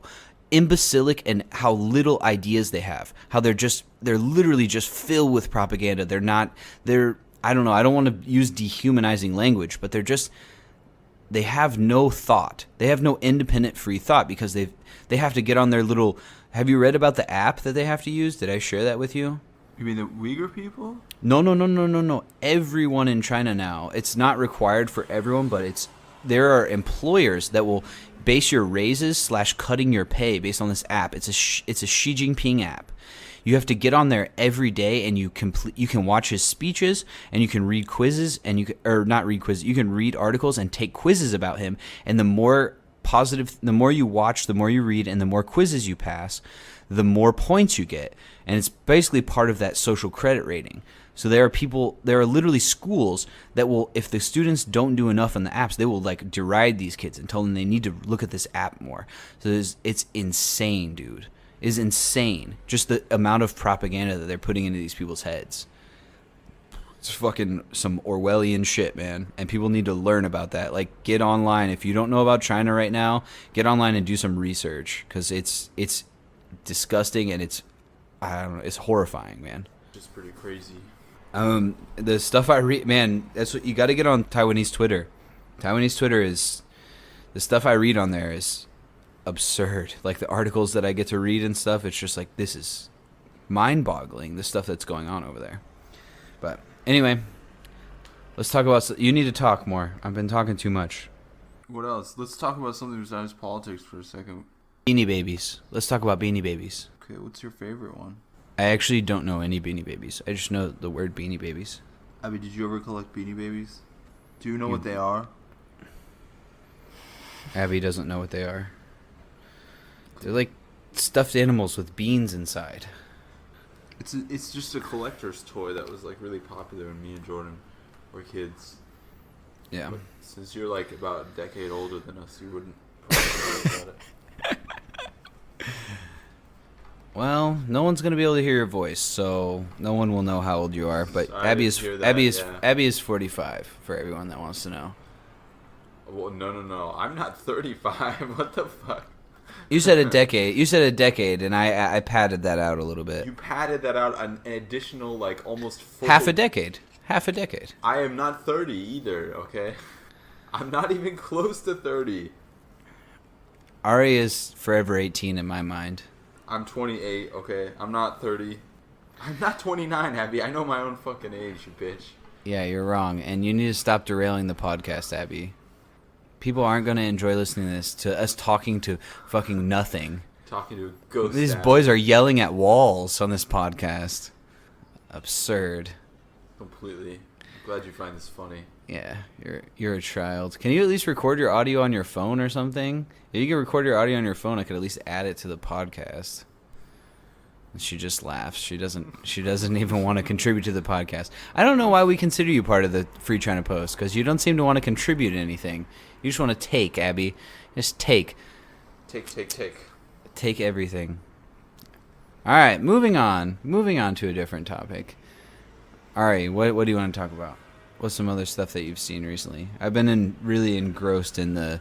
imbecilic and how little ideas they have. How they're literally just filled with propaganda. I don't know, I don't want to use dehumanizing language, but they have no thought. They have no independent free thought, because they have to get on their little... Have you read about the app that they have to use? Did I share that with you? You mean the Uyghur people? No. Everyone in China now. It's not required for everyone, but there are employers that will base your raises / cutting your pay based on this app. It's a Xi Jinping app. You have to get on there every day, and you can watch his speeches, and you can read quizzes, and you can read articles and take quizzes about him. And the more you watch, the more you read, and the more quizzes you pass, the more points you get. And it's basically part of that social credit rating. So there are literally schools that will, if the students don't do enough on the apps, they will like deride these kids and tell them they need to look at this app more. So it's insane, dude. It's insane. Just the amount of propaganda that they're putting into these people's heads. It's fucking some Orwellian shit, man. And people need to learn about that. Like, get online. If you don't know about China right now, get online and do some research, because it's disgusting, and it's horrifying, man. Just pretty crazy. The stuff I read, man, that's what you got to get on Taiwanese Twitter. Taiwanese Twitter is, the stuff I read on there is absurd. Like the articles that I get to read and stuff, it's just like, this is mind-boggling, the stuff that's going on over there. But anyway, let's talk about, you need to talk more. I've been talking too much. What else? Let's talk about something besides politics for a second. Beanie Babies. Let's talk about Beanie Babies. Okay, what's your favorite one? I actually don't know any Beanie Babies. I just know the word Beanie Babies. Abby, did you ever collect Beanie Babies? Do you know what they are? Abby doesn't know what they are. They're like stuffed animals with beans inside. It's just a collector's toy that was like really popular when me and Jordan were kids. Yeah. But since you're like about a decade older than us, you wouldn't probably know about it. Well, no one's gonna be able to hear your voice, so no one will know how old you are. But Sorry, Abby yeah. is 45 for everyone that wants to know. Well, no. I'm not 35. What the fuck? You said a decade. You said a decade, and I padded that out a little bit. You padded that out an additional like almost half a decade. Half a decade. I am not 30 either. Okay, I'm not even close to 30. Ari is forever 18 in my mind. I'm 28, okay? I'm not 30. I'm not 29, Abby. I know my own fucking age, you bitch. Yeah, you're wrong. And you need to stop derailing the podcast, Abby. People aren't going to enjoy listening to this, to us talking to fucking nothing. Talking to a ghost. These Abby. boys are yelling at walls on this podcast. Absurd. Completely. I'm glad you find this funny. Yeah, you're a child. Can you at least record your audio on your phone or something? If you can record your audio on your phone, I could at least add it to the podcast. And she just laughs. She doesn't even want to contribute to the podcast. I don't know why we consider you part of the Free China Post, because you don't seem to want to contribute anything. You just want to take, Abby. Just take. Take everything. All right, moving on. Moving on to a different topic. All right, what do you want to talk about? What's some other stuff that you've seen recently? I've been really engrossed in the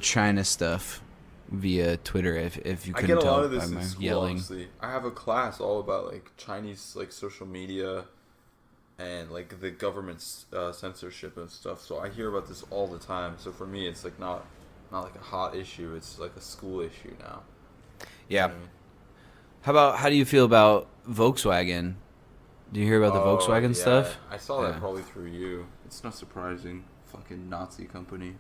China stuff via Twitter. If you couldn't tell, I get a lot of this in school, yelling. honestly. I have a class all about like Chinese like social media and like the government's censorship and stuff. So I hear about this all the time. So for me, it's like not like a hot issue. It's like a school issue now. Yeah. You know what I mean? How do you feel about Volkswagen? Do you hear about the Volkswagen stuff? I saw that probably through you. It's not surprising. Fucking Nazi company.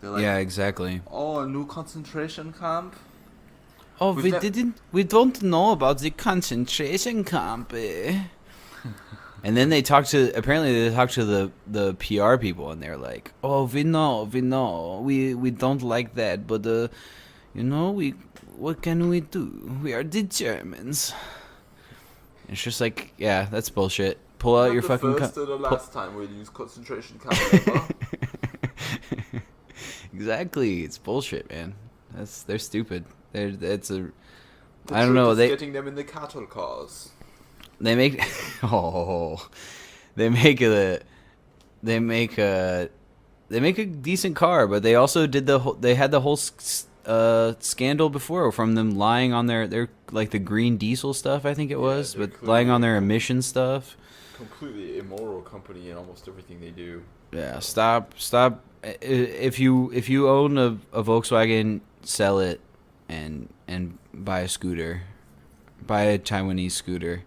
They're like, Yeah, exactly. oh, a new concentration camp? Oh, Was we don't know about the concentration camp. And then they talk to the PR people, and they're like, oh, we know, we don't like that, but what can we do? We are the Germans. It's just like, yeah, that's bullshit. Pull out your fucking. First or the last time we'll use concentration camps ever. Exactly, it's bullshit, man. They're stupid. It's a. The I don't know. trick is getting them in the cattle cars. They make. They make a. They make a decent car, but they also did they had the whole scandal before from them lying on their like the green diesel stuff, I think it was, but lying on their emission stuff. Completely immoral company in almost everything they do. Yeah, stop. If you own a Volkswagen, sell it and buy a scooter, buy a Taiwanese scooter,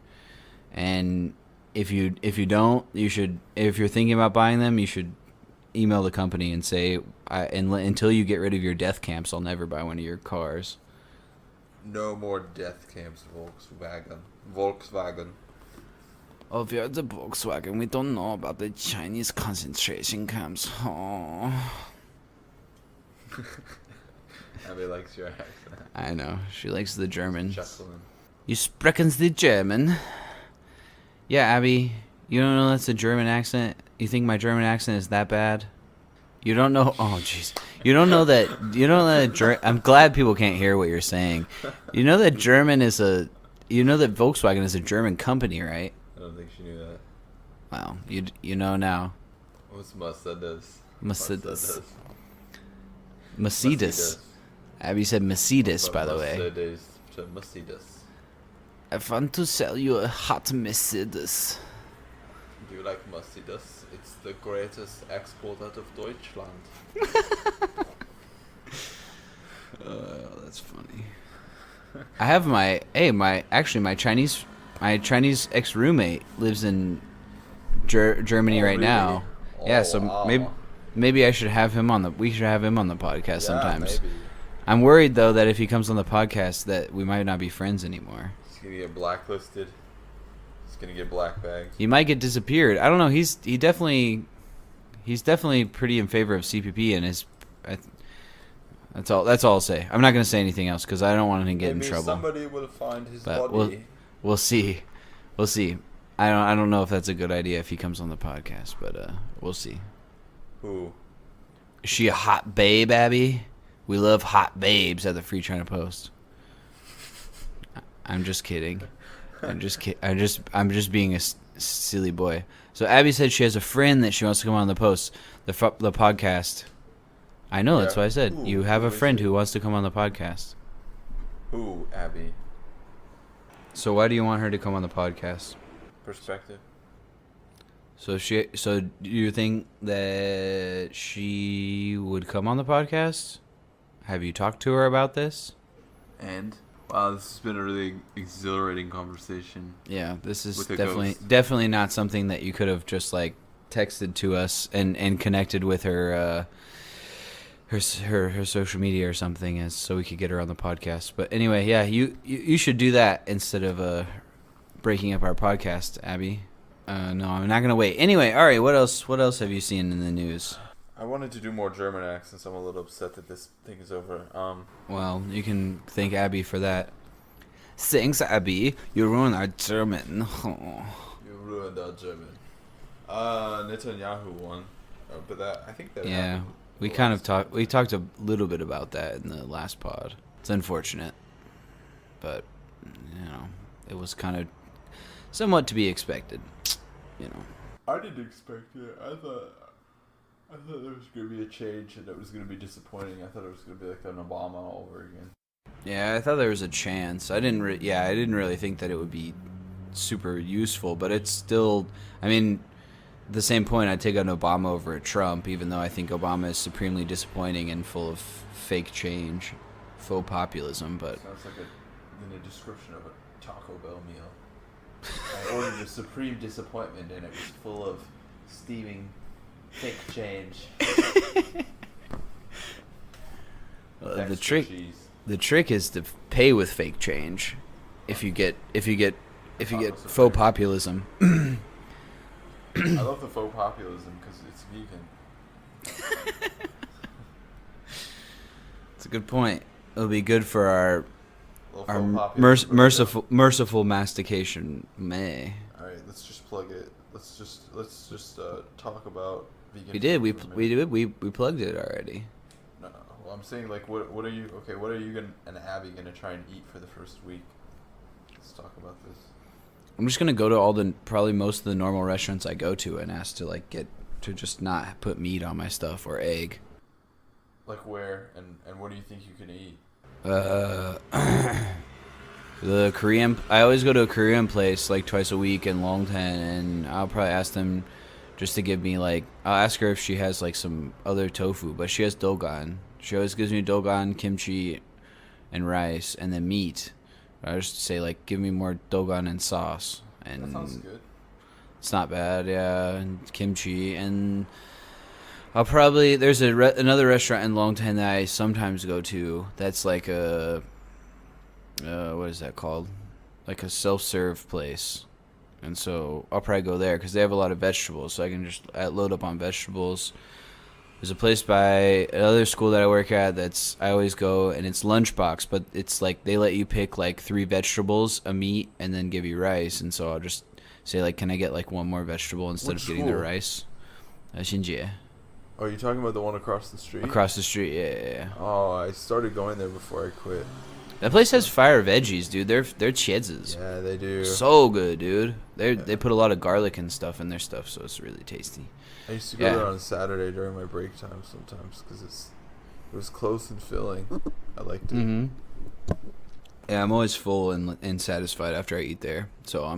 and if you don't, you should. If you're thinking about buying them, you should email the company and say, until you get rid of your death camps, I'll never buy one of your cars. No more death camps, Volkswagen. Oh, we are the Volkswagen. We don't know about the Chinese concentration camps. Oh. Abby likes your accent. I know. She likes the Germans. Chuckling. You sprechen the German. Yeah, Abby. You don't know that's a German accent? You think my German accent is that bad? You don't know? Oh, jeez. You don't know that... I'm glad people can't hear what you're saying. You know that German is a... You know that Volkswagen is a German company, right? I don't think she knew that. Well, you know now. What's Mercedes? Mercedes. Abby said Mercedes, by the way. Mercedes. I want to sell you a hot Mercedes. Do you like Mercedes? It's the greatest export out of Deutschland. That's funny. I have my Chinese ex-roommate lives in Germany right really? now. Oh, Yeah, so wow. maybe I should have him on we should have him on the podcast sometimes. Maybe. I'm worried though that if he comes on the podcast that we might not be friends anymore. He's gonna get blacklisted. He's gonna get black bagged. He might get disappeared. I don't know. He's definitely pretty in favor of CPP and that's all I'll say. I'm not going to say anything else because I don't want him to get in trouble. Somebody will find his But body. we'll see. I don't know if that's a good idea if he comes on the podcast, but we'll see. Who? Is she a hot babe, Abby? We love hot babes at the FreeChinaPost. I'm just kidding. I'm just being a silly boy. So Abby said she has a friend that she wants to come on the the podcast. I know, that's what I said. Who? You have Who a is friend it? who wants to come on the podcast. Who, Abby? So why do you want her to come on the podcast? Perspective. So do you think that she would come on the podcast? Have you talked to her about this? And wow, this has been a really exhilarating conversation. Yeah, this is With a definitely not something that you could have just like texted to us and connected with her her social media or something so we could get her on the podcast. But anyway, yeah, you should do that instead of breaking up our podcast, Abby. No, I'm not gonna wait. Anyway, all right. What else have you seen in the news? I wanted to do more German accents. I'm a little upset that this thing is over. Well, you can thank Abby for that. Thanks, Abby. You ruined our German. You ruined our German. Netanyahu won, but I think that. Yeah, happened we last- kind of talked a little bit about that in the last pod. It's unfortunate, but it was kind of somewhat to be expected. I didn't expect it. I thought there was going to be a change and it was going to be disappointing. I thought it was going to be like an Obama all over again. Yeah, I thought there was a chance. I didn't really think that it would be super useful, but it's still. I mean, at the same point, I'd take an Obama over a Trump, even though I think Obama is supremely disappointing and full of fake change, faux populism. But Sounds like a description of a Taco Bell meal. I ordered a supreme disappointment and it was full of steaming fake change. the Extra trick cheese. is to pay with fake change. If you get faux populism. I love the faux populism because it's vegan. It's a good point. It'll be good for Little Our faux pop here for the merciful mastication may. show. All right, let's just plug it. Let's just talk about vegan. We did. food for a minute. We plugged it already. No, well, I'm saying like what are you What are you and Abby gonna try and eat for the first week? Let's talk about this. I'm just gonna go to probably most of the normal restaurants I go to and ask to like get to just not put meat on my stuff or egg. Like where and what do you think you can eat? The Korean. I always go to a Korean place like twice a week in Longtan, and I'll probably ask them just to give me like. I'll ask her if she has like some other tofu, but she has dogan. She always gives me dogan, kimchi, and rice, and then meat. I just say like, give me more dogan and sauce, and That sounds good. it's not bad. Yeah, and kimchi, and I'll probably there's another restaurant in Longtan that I sometimes go to. That's like a what is that called? Like a self-serve place, and so I'll probably go there because they have a lot of vegetables, so I can just load up on vegetables. There's a place by another school that I work at I always go, and it's lunchbox, but it's like they let you pick like 3 vegetables, a meat, and then give you rice. And so I'll just say like, can I get like one more vegetable instead Which of getting the school? rice? Xinjie. Are you talking about the one across the street? Across the street, yeah. Oh, I started going there before I quit. That place has fire veggies, dude. They're cheeses. Yeah, they do. So good, dude. They put a lot of garlic and stuff in their stuff, so it's really tasty. I used to go Yeah. there on Saturday during my break time sometimes because it was close and filling. I liked it. Mm-hmm. Yeah, I'm always full and satisfied after I eat there. So I'll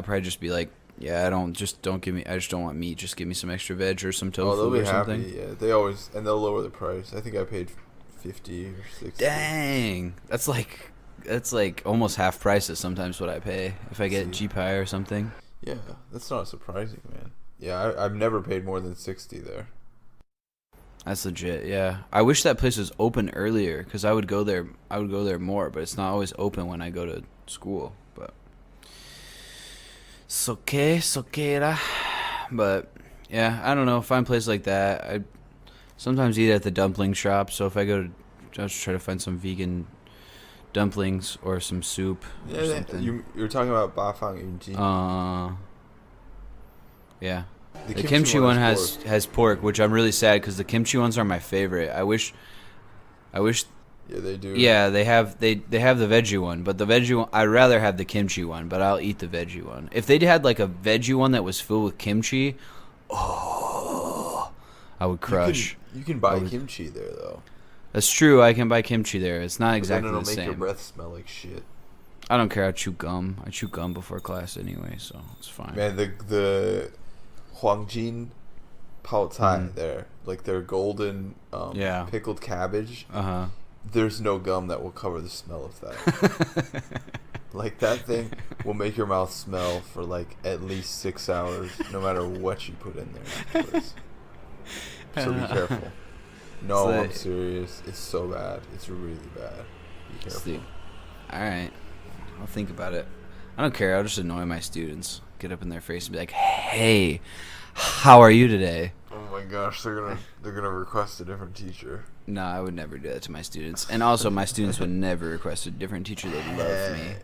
probably just be like, yeah, I just don't want meat. Just give me some extra veg or some tofu Oh, they'll be or something. happy. Yeah, they'll lower the price. I think I paid 50 or 60. Dang, that's like almost half price of sometimes what I pay if I get See. GPI or something. Yeah, that's not surprising, man. Yeah, I've never paid more than 60 there. That's legit. Yeah, I wish that place was open earlier because I would go there. I would go there more, but it's not always open when I go to school. But it's okay, But yeah, I don't know. Find a place like that. I sometimes eat at the dumpling shop. So if I go to, I'll just try to find some vegan dumplings or some soup or Yeah, something. you're talking about Bafang Yunji. Yeah. The kimchi one has pork, which I'm really sad because the kimchi ones are my favorite. I wish. Yeah, they do. Yeah, they have the veggie one, but the veggie one I'd rather have the kimchi one, but I'll eat the veggie one. If they had like a veggie one that was filled with kimchi, I would crush. You can buy kimchi there though. That's true. I can buy kimchi there. It's not But exactly then the it'll make your same. breath smell like shit. I don't care. I chew gum. I chew gum before class anyway, so it's fine. Man, the Huangjin Pao Cai there, like their golden Yeah. pickled cabbage. Uh-huh. There's no gum that will cover the smell of that. Like that thing will make your mouth smell for like at least 6 hours, no matter what you put in there afterwards. So be careful. No, I'm serious. It's so bad. It's really bad. Be careful. Alright. I'll think about it. I don't care. I'll just annoy my students. Get up in their face and be like, hey, how are you today? Oh my gosh, they're gonna request a different teacher. No, I would never do that to my students. And also, my students would never request a different teacher. They love me.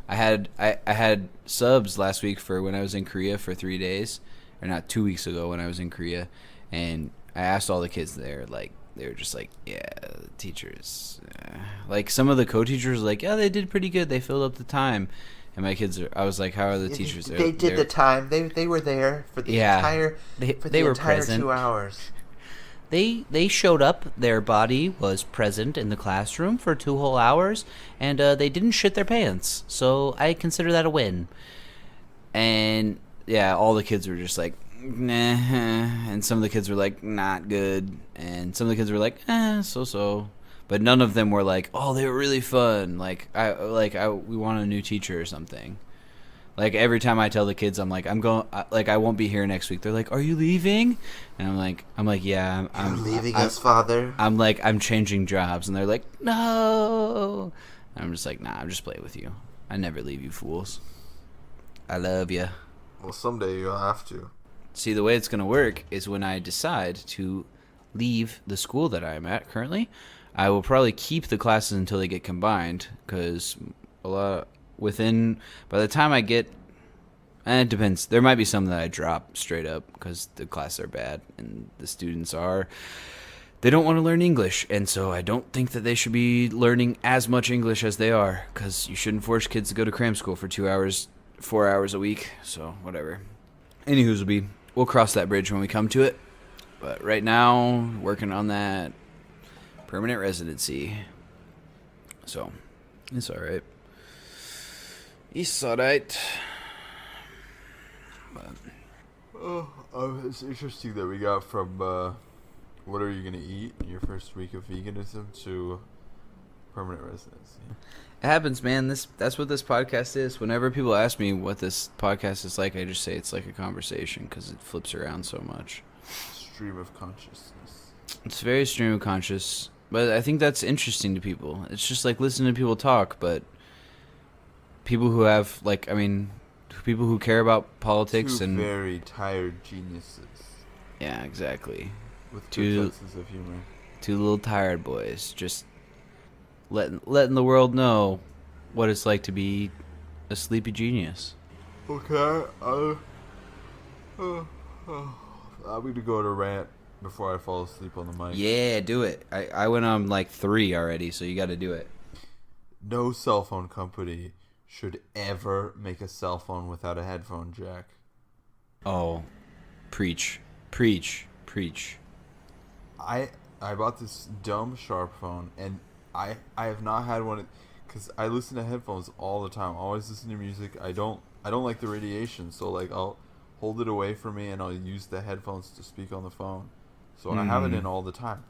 I had subs last week for when I was in Korea for 3 days. Or not, 2 weeks ago when I was in Korea. And I asked all the kids there, like, they were just like, yeah, the teachers. Like, some of the co-teachers were like, yeah, they did pretty good. They filled up the time. And my kids I was like, how are the teachers there? They did the time. They were there for the entire they were present. 2 hours. They showed up. Their body was present in the classroom for 2 whole hours, and they didn't shit their pants. So I consider that a win. And yeah, all the kids were just like, nah, and some of the kids were like, not good, and some of the kids were like, so. But none of them were like, oh, they were really fun. We want a new teacher or something. Like every time I tell the kids, I'm like, I won't be here next week. They're like, are you leaving? And I'm like, yeah, I'm leaving us, Father. I'm like, I'm changing jobs, and they're like, no. And I'm just like, nah, I'm just playing with you. I never leave you fools. I love you. Well, someday you'll have to. See, the way it's gonna work is when I decide to leave the school that I'm at currently, I will probably keep the classes until they get combined, because by the time I get, and it depends. There might be some that I drop straight up because the classes are bad and the students they don't want to learn English, and so I don't think that they should be learning as much English as they are, because you shouldn't force kids to go to cram school for 2 hours, 4 hours a week. So whatever. Anywho's we'll cross that bridge when we come to it. But right now, working on that permanent residency. So it's all right. It's all right. It's interesting that we got from what are you gonna eat in your first week of veganism to permanent residency. It happens, man. That's what this podcast is. Whenever people ask me what this podcast is like, I just say it's like a conversation because it flips around so much. Stream of consciousness. It's very stream of conscious, but I think that's interesting to people. It's just like listening to people talk, but people who have people who care about politics Two and very tired geniuses. Yeah, exactly. With good senses of humor. Two little tired boys, just letting the world know what it's like to be a sleepy genius. Okay, I'm going to go to rant before I fall asleep on the mic. Yeah, do it. I went on like 3 already, so you got to do it. No cell phone company should ever make a cell phone without a headphone jack. Oh, preach. I bought this dumb Sharp phone, and I have not had one because I listen to headphones all the time. I always listen to music. I don't like the radiation, so like I'll hold it away from me and I'll use the headphones to speak on the phone. So I have it in all the time.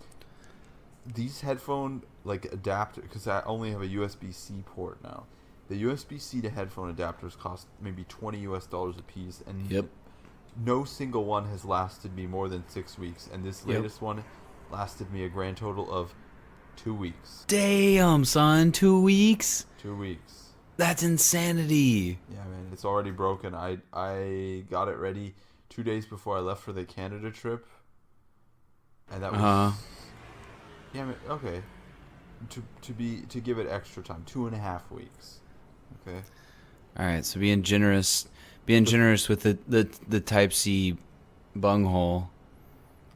These headphone like adapter, because I only have a USB-C port now. The USB-C to headphone adapters cost maybe $20 a piece, and no single one has lasted me more than 6 weeks. And this latest one lasted me a grand total of 2 weeks. Damn, son, 2 weeks? 2 weeks. That's insanity. Yeah, man, it's already broken. I got it ready 2 days before I left for the Canada trip, and that was yeah, man, okay. To give it extra time, 2.5 weeks. Okay. All right, so being generous with the Type C bunghole.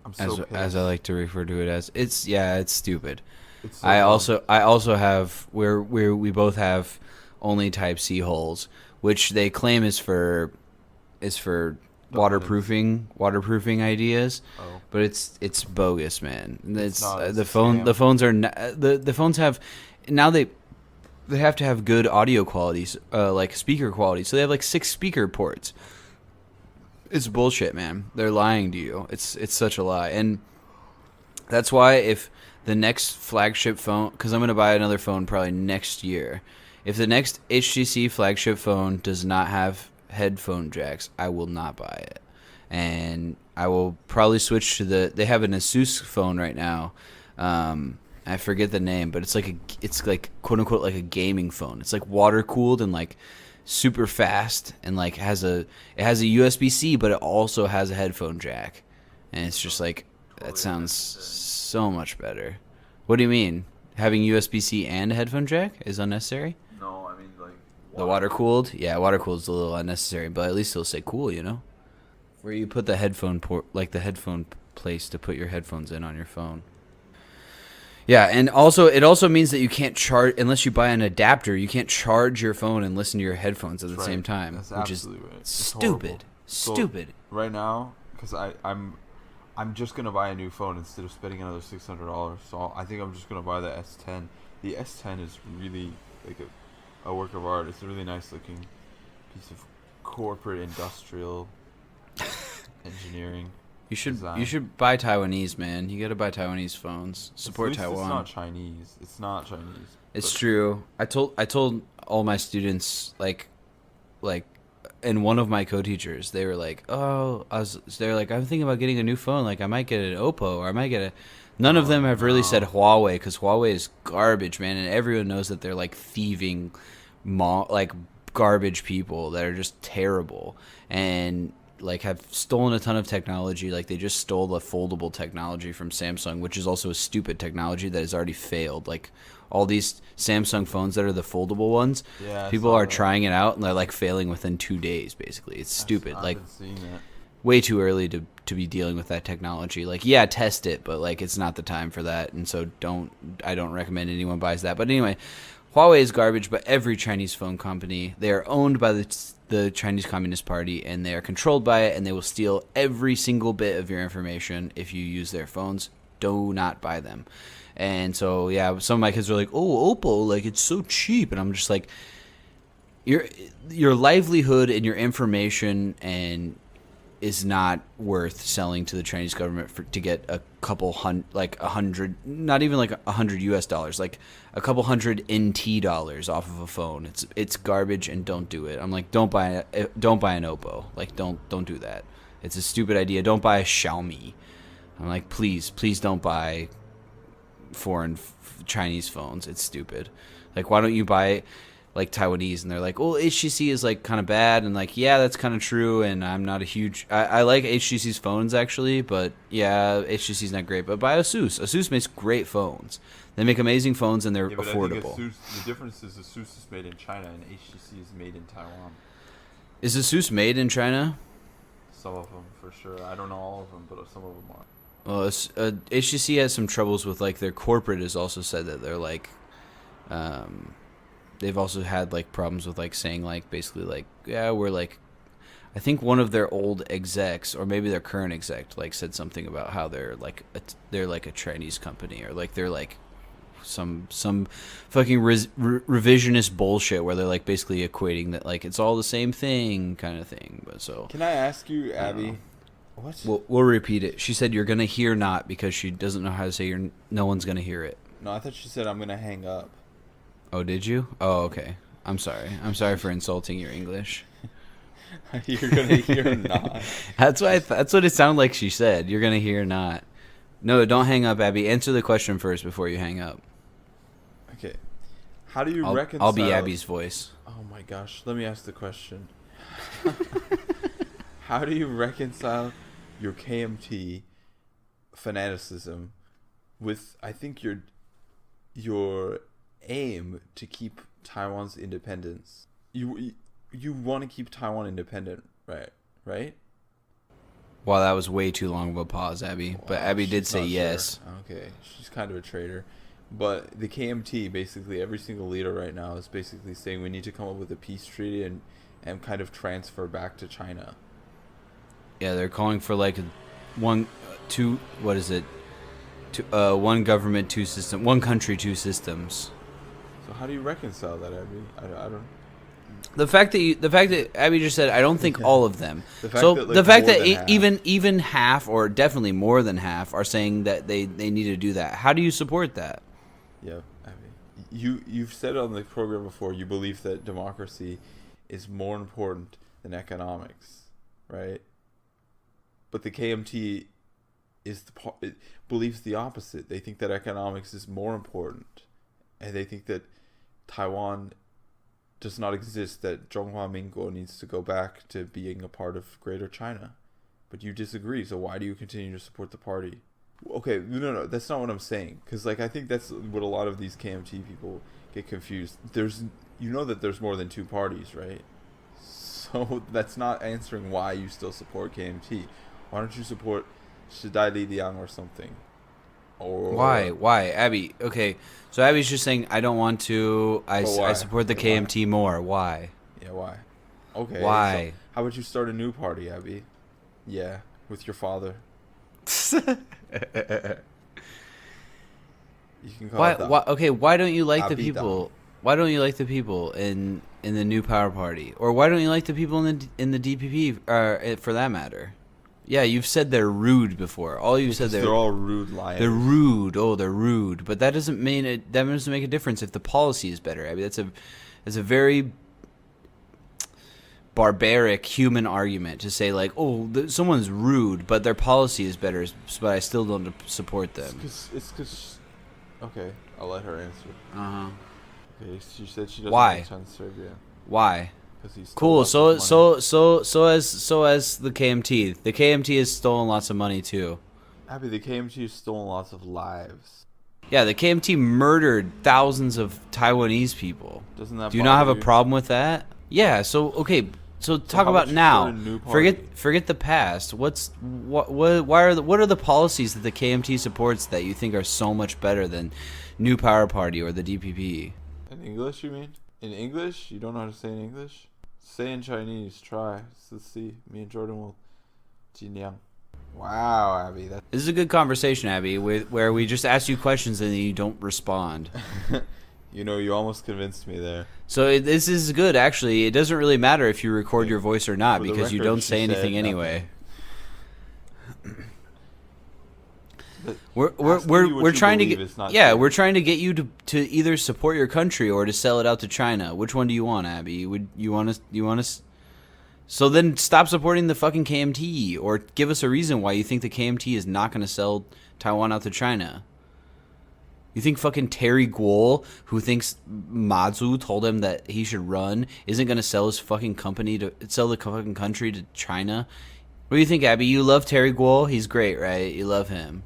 I'm so as I like to refer to it as. It's stupid. It's so I dumb. also have we both have only Type C holes, which they claim is for waterproofing ideas. Oh. But it's bogus, man. It's not, it's the a phone. scam. The phones are the phones have now they have to have good audio qualities, like speaker quality. So they have like 6 speaker ports. It's bullshit, man. They're lying to you. It's such a lie, and that's why if the next flagship phone, because I'm gonna buy another phone probably next year, if the next HTC flagship phone does not have headphone jacks, I will not buy it, and I will probably switch to they have an Asus phone right now. I forget the name, but it's like quote unquote like a gaming phone. It's like water cooled and like super fast, and like has a USB-C, but it also has a headphone jack, and it's just like that sounds so much better. What do you mean? Having USB-C and a headphone jack is unnecessary? No, I mean like The water cooled? Yeah, water cooled is a little unnecessary, but at least it'll stay cool, you know? Where you put the headphone port, like the headphone place to put your headphones in on your phone. Yeah, and also it also means that you can't charge, unless you buy an adapter, you can't charge your phone and listen to your headphones at the same time, That's which is absolutely right. It's stupid. horrible. So, Stupid. right now, because I'm just gonna buy a new phone instead of spending another $600. So I think I'm just gonna buy the S10. The S10 is really like a work of art. It's a really nice looking piece of corporate industrial engineering. You should design. buy Taiwanese, man. You gotta buy Taiwanese phones. Support At least Taiwan. It's not Chinese. It's not Chinese. It's but true. I told all my students like, and one of my co-teachers, they were like, they're like, I'm thinking about getting a new phone. Like I might get an Oppo or I might get a. None of them have really said Huawei, because Huawei is garbage, man, and everyone knows that they're like thieving, like garbage people that are just terrible. And like have stolen a ton of technology. Like they just stole the foldable technology from Samsung, which is also a stupid technology that has already failed. Like all these Samsung phones that are the foldable ones, Yeah, I people saw are that. trying it out and they're like failing within 2 days. Basically, it's stupid. I've Like been seeing that. way too early to be dealing with that technology. Like, yeah, test it, but like it's not the time for that. And so I don't recommend anyone buys that. But anyway, Huawei is garbage, but every Chinese phone company, they are owned by the Chinese Communist Party, and they are controlled by it, and they will steal every single bit of your information if you use their phones. Do not buy them. And so, yeah, some of my kids are like, oh, Oppo, like, it's so cheap. And I'm just like, your livelihood and your information and is not worth selling to the Chinese government to get a couple $100, not even like $100 US, like a couple hundred NT dollars off of a phone. It's garbage, and don't do it. I'm like, don't buy an Oppo. Like, don't do that. It's a stupid idea. Don't buy a Xiaomi. I'm like, please don't buy foreign Chinese phones. It's stupid. Like, why don't you buy like Taiwanese? And they're like, well, HTC is like kind of bad, and like, yeah, that's kind of true, and I'm not a huge I like HTC's phones actually, but yeah, HTC's not great. But buy Asus makes great phones. They make amazing phones, and they're Yeah, but affordable. I think the difference is Asus is made in China and HTC is made in Taiwan. Is Asus made in China? Some of them for sure. I don't know all of them, but some of them are. Well, HTC has some troubles with like their corporate has also said that they're like they've also had like problems with like saying like basically like, yeah, we're like, I think one of their old execs or maybe their current exec like said something about how they're like a Chinese company, or like they're like some fucking revisionist bullshit where they're like basically equating that like it's all the same thing kind of thing. But so Can I ask you, Abby? What? we'll repeat it. She said you're gonna hear not because she doesn't know how to say no one's gonna hear it. No, I thought she said I'm gonna hang up. Oh, did you? Oh, okay. I'm sorry for insulting your English. You're gonna hear not. That's what it sounded like she said. You're gonna hear not. No, don't hang up, Abby. Answer the question first before you hang up. Okay. How do you reconcile? I'll be Abby's voice. Oh my gosh. Let me ask the question. How do you reconcile your KMT fanaticism with, I think, your aim to keep Taiwan's independence? You want to keep Taiwan independent, right? Wow, that was way too long of a pause, Abby. But Abby did She's say not yes. sure. Okay, she's kind of a traitor. But the KMT, basically, every single leader right now is basically saying we need to come up with a peace treaty and kind of transfer back to China. Yeah, they're calling for like one government, two system, one country, two systems. So how do you reconcile that, Abby? I don't. The fact that Abby just said, I don't think all of them. The fact So that, like, the fact more that than half. even half, or definitely more than half, are saying that they need to do that. How do you support that? Yeah, Abby. You've said on the program before you believe that democracy is more important than economics, right? But the KMT believes the opposite. They think that economics is more important, and they think that Taiwan does not exist, that Zhonghua Minguo needs to go back to being a part of Greater China. But you disagree, so why do you continue to support the party? Okay, no, that's not what I'm saying. Because, like, I think that's what a lot of these KMT people get confused. You know that there's more than two parties, right? So that's not answering why you still support KMT. Why don't you support Shidai Li Liang or something? Or Why, Abby? Okay, so Abby's just saying I don't want to. I support the KMT more. Why? Yeah, why? Okay. Why? So how about you start a new party, Abby? Yeah, with your father. You can call it that. Why? Okay, why don't you like the Abby people? down. Why don't you like the people in the new power party, or why don't you like the people in the DPP? For that matter. Yeah, you've said they're rude before. All you said They're all rude liars. They're rude. Oh, they're rude. But that doesn't mean it. That doesn't make a difference if the policy is better. I mean, that's a very barbaric human argument to say like, oh, someone's rude, but their policy is better, but I still don't support them. It's because. Okay, I'll let her answer. Uh huh. Okay, she said she doesn't Why? like Serbia. Why? because he's Cool. So as the KMT. The KMT has stolen lots of money too. Abby, the KMT has stolen lots of lives. Yeah, the KMT murdered thousands of Taiwanese people. Doesn't that Do you not have bother a you? problem with that? Yeah. So okay. So talk how about about you now. start a new party? Forget the past. What are the policies that the KMT supports that you think are so much better than New Power Party or the DPP? In English, you mean? In English? You don't know how to say in English? Say in Chinese. Try. Let's see. Me and Jordan will. 尽量. Wow, Abby. That. This is a good conversation, Abby, where we just ask you questions and then you don't respond. You know, you almost convinced me there. So this is good, actually. It doesn't really matter if you record your voice or not For the because you record, don't she say said anything anyway. But We're asking you what we're you trying to believe get is not yeah true. we're trying to get you to either support your country or to sell it out to China. Which one do you want, Abby? Would you want us? So then stop supporting the fucking KMT or give us a reason why you think the KMT is not going to sell Taiwan out to China. You think fucking Terry Guo, who thinks Mazu told him that he should run, isn't going to sell his fucking company to sell the fucking country to China? What do you think, Abby? You love Terry Guo? He's great, right? You love him.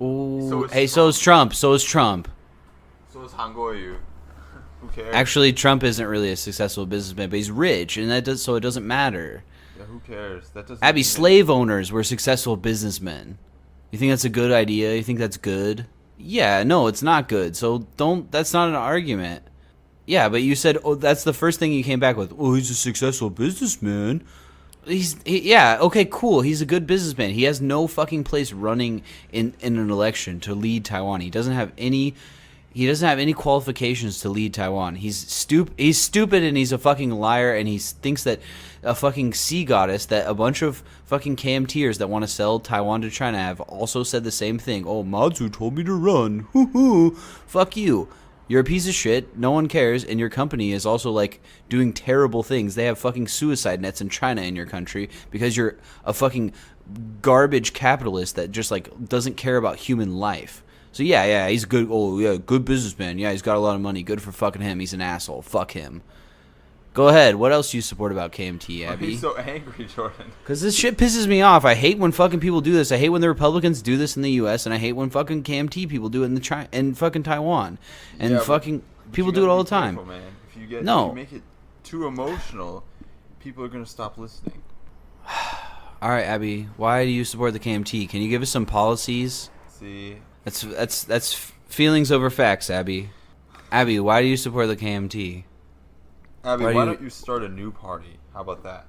Ooh. So is Hey, so is Trump. So is Trump. So is GUO-YU. Who cares? Actually, Trump isn't really a successful businessman, but he's rich, and that so it doesn't matter. Yeah, who cares? That doesn't. Abby, mean slave owners were successful businessmen. You think that's a good idea? You think that's good? Yeah, no, it's not good. So don't. That's not an argument. Yeah, but you said, oh, that's the first thing you came back with. Oh, he's a successful businessman. Yeah, okay, cool. He's a good businessman. He has no fucking place running in an election to lead Taiwan. He doesn't have any qualifications to lead Taiwan. He's stupid and he's a fucking liar and he thinks that a fucking sea goddess that a bunch of fucking KMTers that want to sell Taiwan to China have also said the same thing. Oh, Mazu told me to run. Hoo hoo. Fuck you. You're a piece of shit. No one cares. And your company is also like doing terrible things. They have fucking suicide nets in China in your country because you're a fucking garbage capitalist that just like doesn't care about human life. So yeah, he's good. Oh yeah, good businessman. Yeah, he's got a lot of money. Good for fucking him. He's an asshole. Fuck him. Go ahead. What else do you support about KMT, Abby? He's so angry, Jordan. Because this shit pisses me off. I hate when fucking people do this. I hate when the Republicans do this in the U.S. and I hate when fucking KMT people do it in fucking Taiwan. And Yeah, fucking but people you do it gotta all be the time. careful, man. If you No. make it too emotional, people are gonna stop listening. All right, Abby. Why do you support the KMT? Can you give us some policies? See, That's feelings over facts, Abby. Abby, why do you support the KMT? Abby, Why why do you- don't you start a new party? How about that?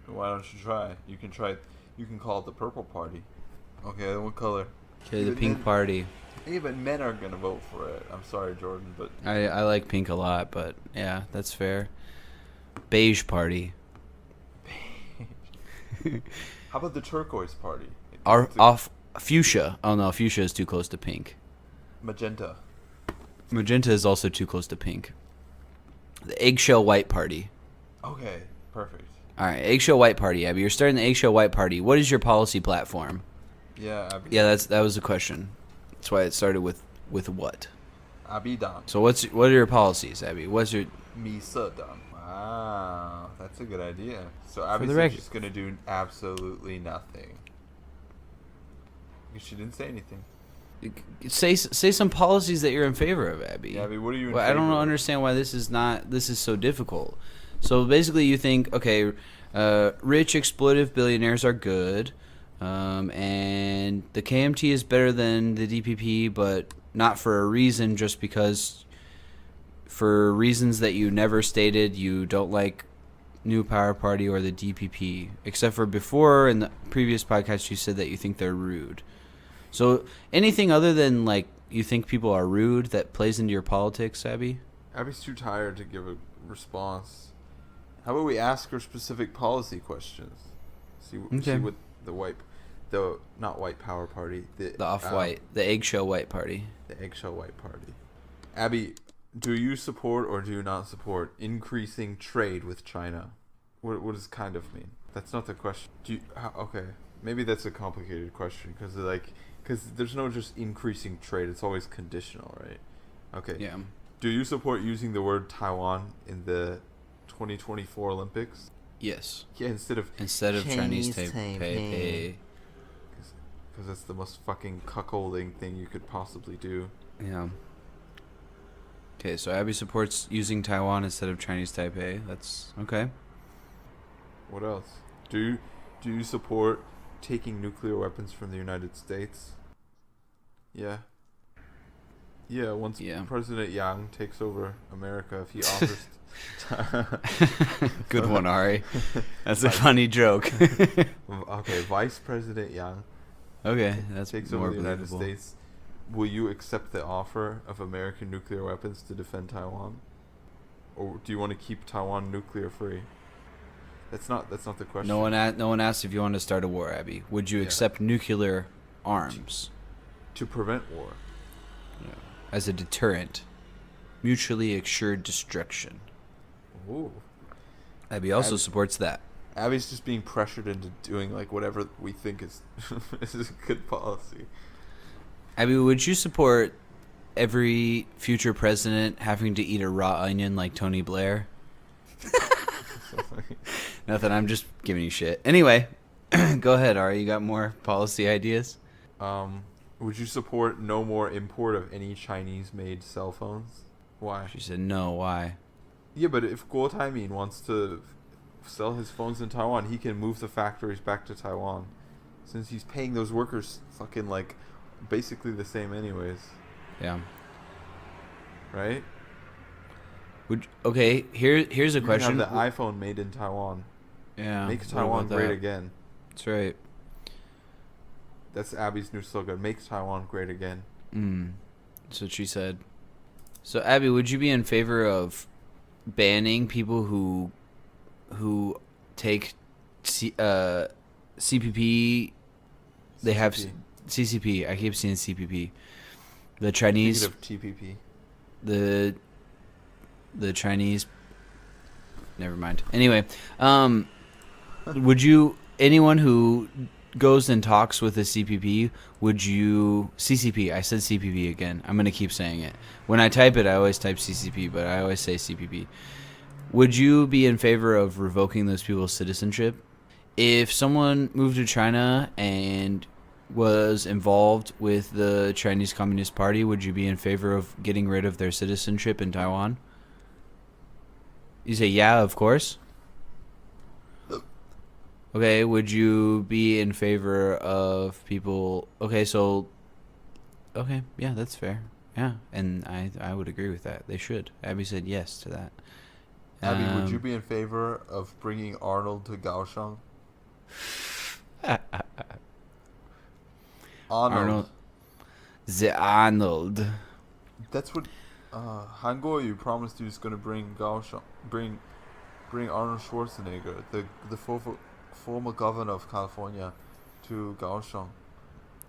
Why don't you try? You can try. You can call it the Purple Party. Okay, then what color? Okay, the Even Pink men- Party. Even men aren't gonna vote for it. I'm sorry, Jordan, but I like pink a lot, but yeah, that's fair. Beige Party. how about the Turquoise Party? Our It's a- off fuchsia. Oh no, fuchsia is too close to pink. Magenta. Magenta is also too close to pink. The Eggshell White Party. Okay, perfect. All right, Eggshell White Party, Abby. You're starting the Eggshell White Party. What is your policy platform? Yeah, Abby. Yeah, that was the question. That's why it started with what. Abidan. So what are your policies, Abby? What's your Misedan. Wow, that's a good idea. So Abby's the record- just gonna do absolutely nothing. Because she didn't say anything. say some policies that you're in favor of, Abby? Yeah, Abby, what are you in Well, I don't favor of? understand why this is so difficult. So basically, you think okay, rich exploitive billionaires are good, and the KMT is better than the DPP, but not for a reason, just because for reasons that you never stated, you don't like New Power Party or the DPP, except for before in the previous podcast you said that you think they're rude. So anything other than like you think people are rude that plays into your politics, Abby? Abby's too tired to give a response. How about we ask her specific policy questions? See Okay. what the not white power party, the Off-white, the eggshell white party. the eggshell white party. Abby, do you support or do you not support increasing trade with China? What does kind of mean? That's not the question. Okay, maybe that's a complicated question because there's no just increasing trade. It's always conditional, right? Okay. Yeah. Do you support using the word Taiwan in the 2024 Olympics? Yes. Yeah, instead of Chinese Chinese Taipei. because that's the most fucking cuckolding thing you could possibly do. Yeah. Okay, so Abby supports using Taiwan instead of Chinese Taipei. That's okay. What else? Do you support taking nuclear weapons from the United States? Yeah. Yeah, once President Yang takes over America, if he offers... Good one, Ari. That's a funny joke. Okay, Vice President Yang Okay, that's takes more over the United believable. States. Will you accept the offer of American nuclear weapons to defend Taiwan? Or do you want to keep Taiwan nuclear free? That's not the question. No one asked if you want to start a war, Abby. Would you accept nuclear arms To prevent war. as a deterrent? Mutually assured destruction. Ooh. Abby also supports that. Abby's just being pressured into doing like whatever we think is is a good policy. Abby, would you support every future president having to eat a raw onion like Tony Blair? Nothing, I'm just giving you shit. Anyway, go ahead, Ari. You got more policy ideas? Would you support no more import of any Chinese-made cell phones? Why? She said no. Why? Yeah, but if Guo Taimin wants to sell his phones in Taiwan, he can move the factories back to Taiwan, since he's paying those workers fucking like basically the same anyways, Yeah. right? Here's a You question. can have the iPhone made in Taiwan. Yeah. Make what Taiwan about great that? again. That's right. That's Abby's new slogan. Make Taiwan great again. That's what she said. So, Abby, would you be in favor of banning people who take CPP? They have CCP. I keep seeing CPP. The Chinese. Speaking of TPP. The Chinese. Never mind. Anyway, would you, anyone who goes and talks with the CPP, would you CCP? I said CPP again. I'm gonna keep saying it. When I type it, I always type CCP, but I always say CPP. Would you be in favor of revoking those people's citizenship? If someone moved to China and was involved with the Chinese Communist Party, would you be in favor of getting rid of their citizenship in Taiwan? You say, yeah, of course. Okay, would you be in favor of people... Okay, yeah, that's fair. Yeah, and I would agree with that. They should. Abby said yes to that. Abby, would you be in favor of bringing Arnold to Kaohsiung? Arnold. The Arnold. That's what Han Kuo-yu promised he was going to bring Kaohsiung, bring Arnold Schwarzenegger, the former governor of California, to Kaohsiung.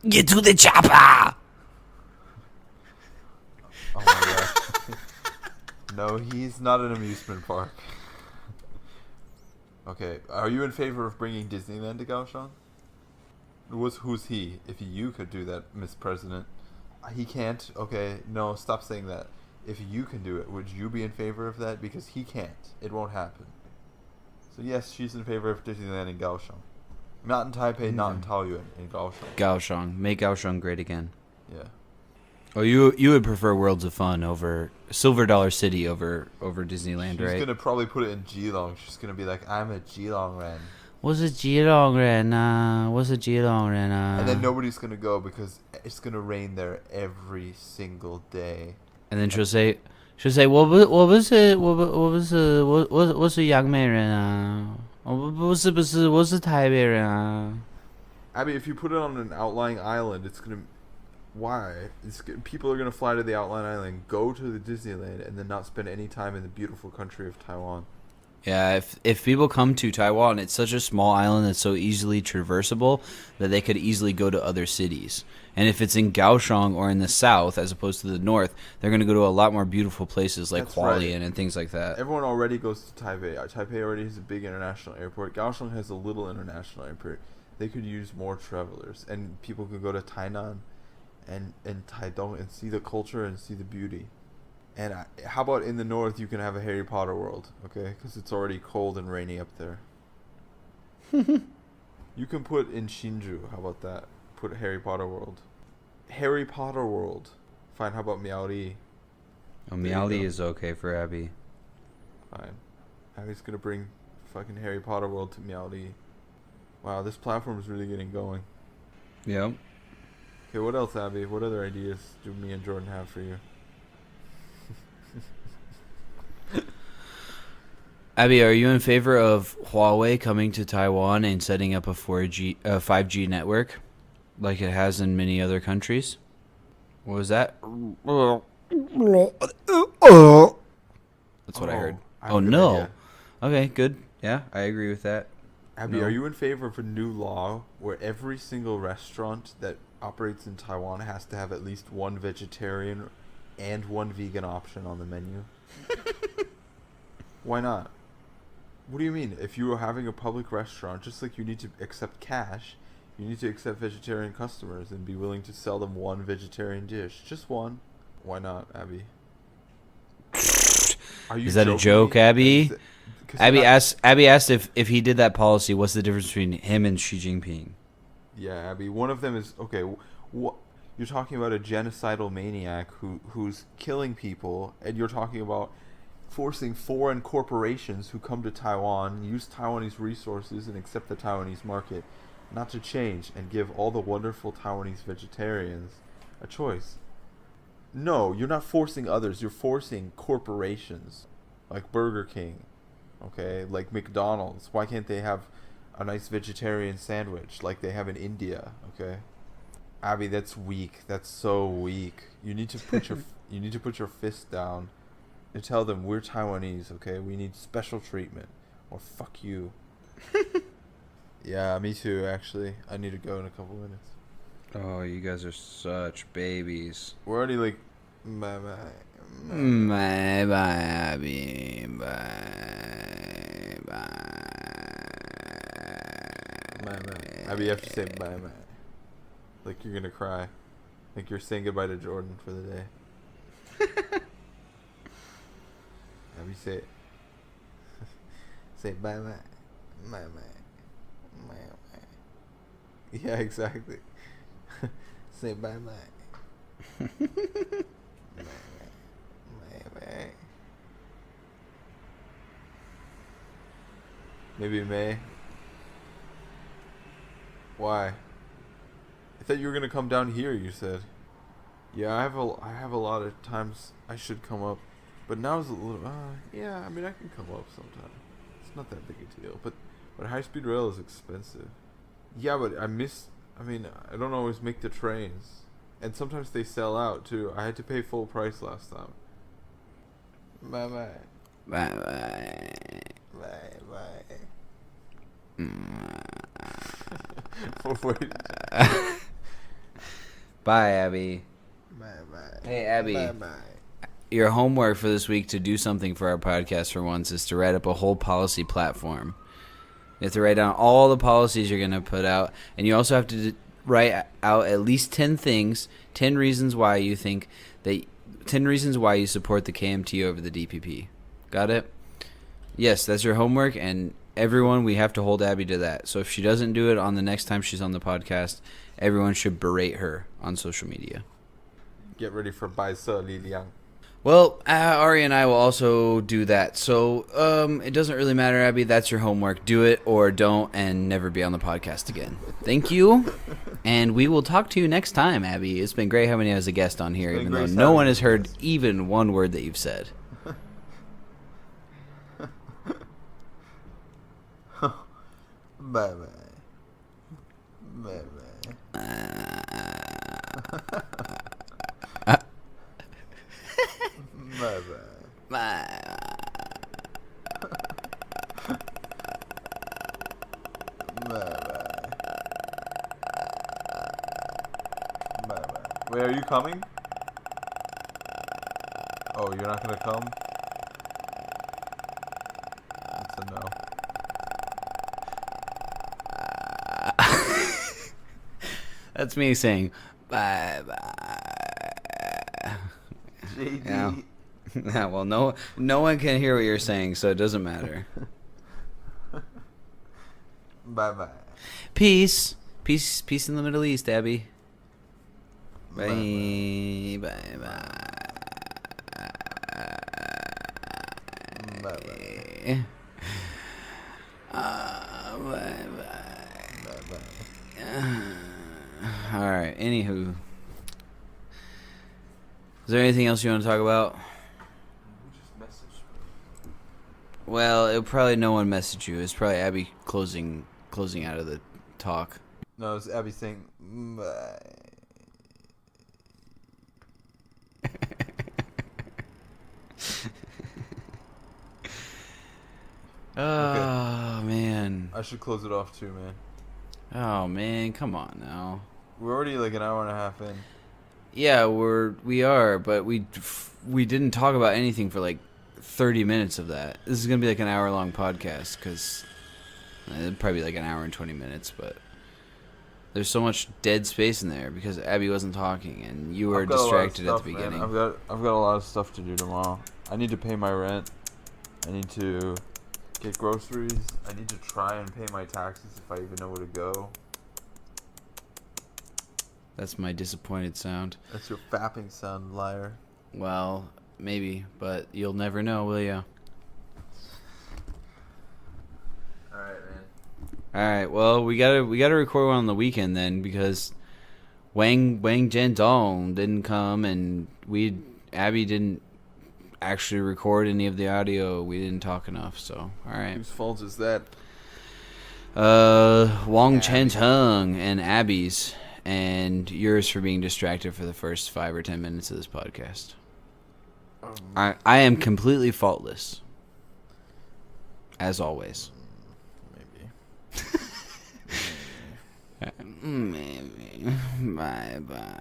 Get to the chopper! Oh my god. No, he's not an amusement park. Okay, are you in favor of bringing Disneyland to Kaohsiung? Who's he? If you could do that, Miss President. He can't. Okay, no, stop saying that. If you can do it, would you be in favor of that? Because he can't. It won't happen. So yes, she's in favor of Disneyland in Kaohsiung. Not in Taipei, not in Taoyuan, in Kaohsiung. Kaohsiung. Make Kaohsiung great again. Yeah. Oh, you would prefer Worlds of Fun over Silver Dollar City over Disneyland, right? She's gonna probably put it in Geelong. She's gonna be like, I'm a Geelong Ren. What's a Geelong Ren? What's a Geelong Ren? And then nobody's gonna go because it's gonna rain there every single day. And then she'll say, what was it? What's a young man? What's a Taipei? Abby, if you put it on an outlying island, it's gonna. Why? People are gonna fly to the outlying island, go to the Disneyland, and then not spend any time in the beautiful country of Taiwan. Yeah, if people come to Taiwan, it's such a small island that's so easily traversable that they could easily go to other cities. And if it's in Kaohsiung or in the south as opposed to the north, they're going to go to a lot more beautiful places like Hualien and things like that. Everyone already goes to Taipei. Taipei already has a big international airport. Kaohsiung has a little international airport. They could use more travelers, and people could go to Tainan and Taidong and see the culture and see the beauty. And how about in the north you can have a Harry Potter world, okay? Because it's already cold and rainy up there. You can put in Shinju. How about that? Put Harry Potter world. Harry Potter world. Fine. How about Miaoli? Oh, Miaoli is okay for Abby. Fine. Abby's gonna bring fucking Harry Potter world to Miaoli. Wow, this platform is really getting going. Yep. Okay, what else, Abby? What other ideas do me and Jordan have for you? Abby, are you in favor of Huawei coming to Taiwan and setting up a 5G network like it has in many other countries? What was that? That's what I heard. I have Oh, a good no. idea. Okay, good. Yeah, I agree with that. Abby, No. are you in favor of a new law where every single restaurant that operates in Taiwan has to have at least one vegetarian and one vegan option on the menu? Why not? What do you mean? If you are having a public restaurant, just like you need to accept cash, you need to accept vegetarian customers and be willing to sell them one vegetarian dish. Just one. Why not, Abby? Are you Is that a joking joke, me? Abby? 'Cause Abby you're not- asked if he did that policy, what's the difference between him and Xi Jinping? Yeah, Abby. One of them is okay. You're talking about a genocidal maniac who's killing people, and you're talking about forcing foreign corporations who come to Taiwan, use Taiwanese resources, and accept the Taiwanese market, not to change and give all the wonderful Taiwanese vegetarians a choice. No, you're not forcing others. You're forcing corporations like Burger King, okay, like McDonald's. Why can't they have a nice vegetarian sandwich like they have in India? Okay, Abby, that's weak. That's so weak. You need to put your fist down and tell them we're Taiwanese. Okay, we need special treatment, or fuck you. Yeah, me too. Actually, I need to go in a couple minutes. Oh, you guys are such babies. We're already like, bye. Bye bye, Abby. Bye bye. Abby, you have to say bye. Like you're gonna cry. Like you're saying goodbye to Jordan for the day. Abby, say it. Say bye. Yeah, exactly. Say bye. Maybe May. Why? I thought you were gonna come down here. You said. Yeah, I have a lot of times I should come up, but now it's a little. Yeah, I mean I can come up sometime. It's not that big a deal, but high speed rail is expensive. Yeah, but I don't always make the trains, and sometimes they sell out too. I had to pay full price last time. Bye. Bye bye. Wait. Bye, Abby. Hey, Abby. Your homework for this week to do something for our podcast for once is to write up a whole policy platform. You have to write down all the policies you're going to put out, and you also have to write out at least 10 things, 10 reasons why you think that 10 reasons why you support the KMT over the DPP. Got it? Yes, that's your homework, and everyone, we have to hold Abby to that. So if she doesn't do it on the next time she's on the podcast, everyone should berate her on social media. Get ready for Bai Se Li Liang. Well, Ari and I will also do that. So it doesn't really matter, Abby. That's your homework. Do it or don't and never be on the podcast again. Thank you. And we will talk to you next time, Abby. It's been great having you as a guest on here, even though no one has heard even one word that you've said. Bye. Wait, are you coming? Oh, you're not gonna come? That's a no. That's me saying bye. JD. Yeah. Yeah, well, no one can hear what you're saying, so it doesn't matter. Bye-bye. Peace in the Middle East, Abby. Bye. Bye-bye. Bye. Bye. Bye-bye. Bye. Bye-bye. All right. Anywho, is there anything else you want to talk about? Just message me. Well, probably no one messaged you. It's probably Abby closing out of the talk. No, it's Abby saying bye. Oh man. I should close it off too, man. Oh man, come on now. We're already like an hour and a half in. Yeah, we are, but we didn't talk about anything for like 30 minutes of that. This is gonna be like an hour-long podcast because it'd probably be like an hour and 20 minutes, but there's so much dead space in there because Abby wasn't talking and you were distracted at the beginning. Man. I've got a lot of stuff to do tomorrow. I need to pay my rent. I need to get groceries. I need to try and pay my taxes if I even know where to go. That's my disappointed sound. That's your fapping sound, liar. Well, maybe, but you'll never know, will you? Alright, man. Alright, well, we gotta record one on the weekend then because Wang Jiandong didn't come and Abby didn't actually record any of the audio. We didn't talk enough, so alright. Whose fault is that? Wang Chen-tung and Abby's. And yours for being distracted for the first 5 or 10 minutes of this podcast. I am completely faultless. As always. Maybe. Maybe. Bye-bye.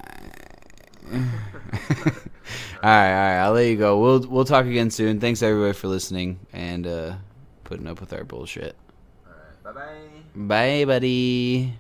Alright, I'll let you go. We'll talk again soon. Thanks everybody for listening and putting up with our bullshit. Alright, bye-bye. Bye, buddy.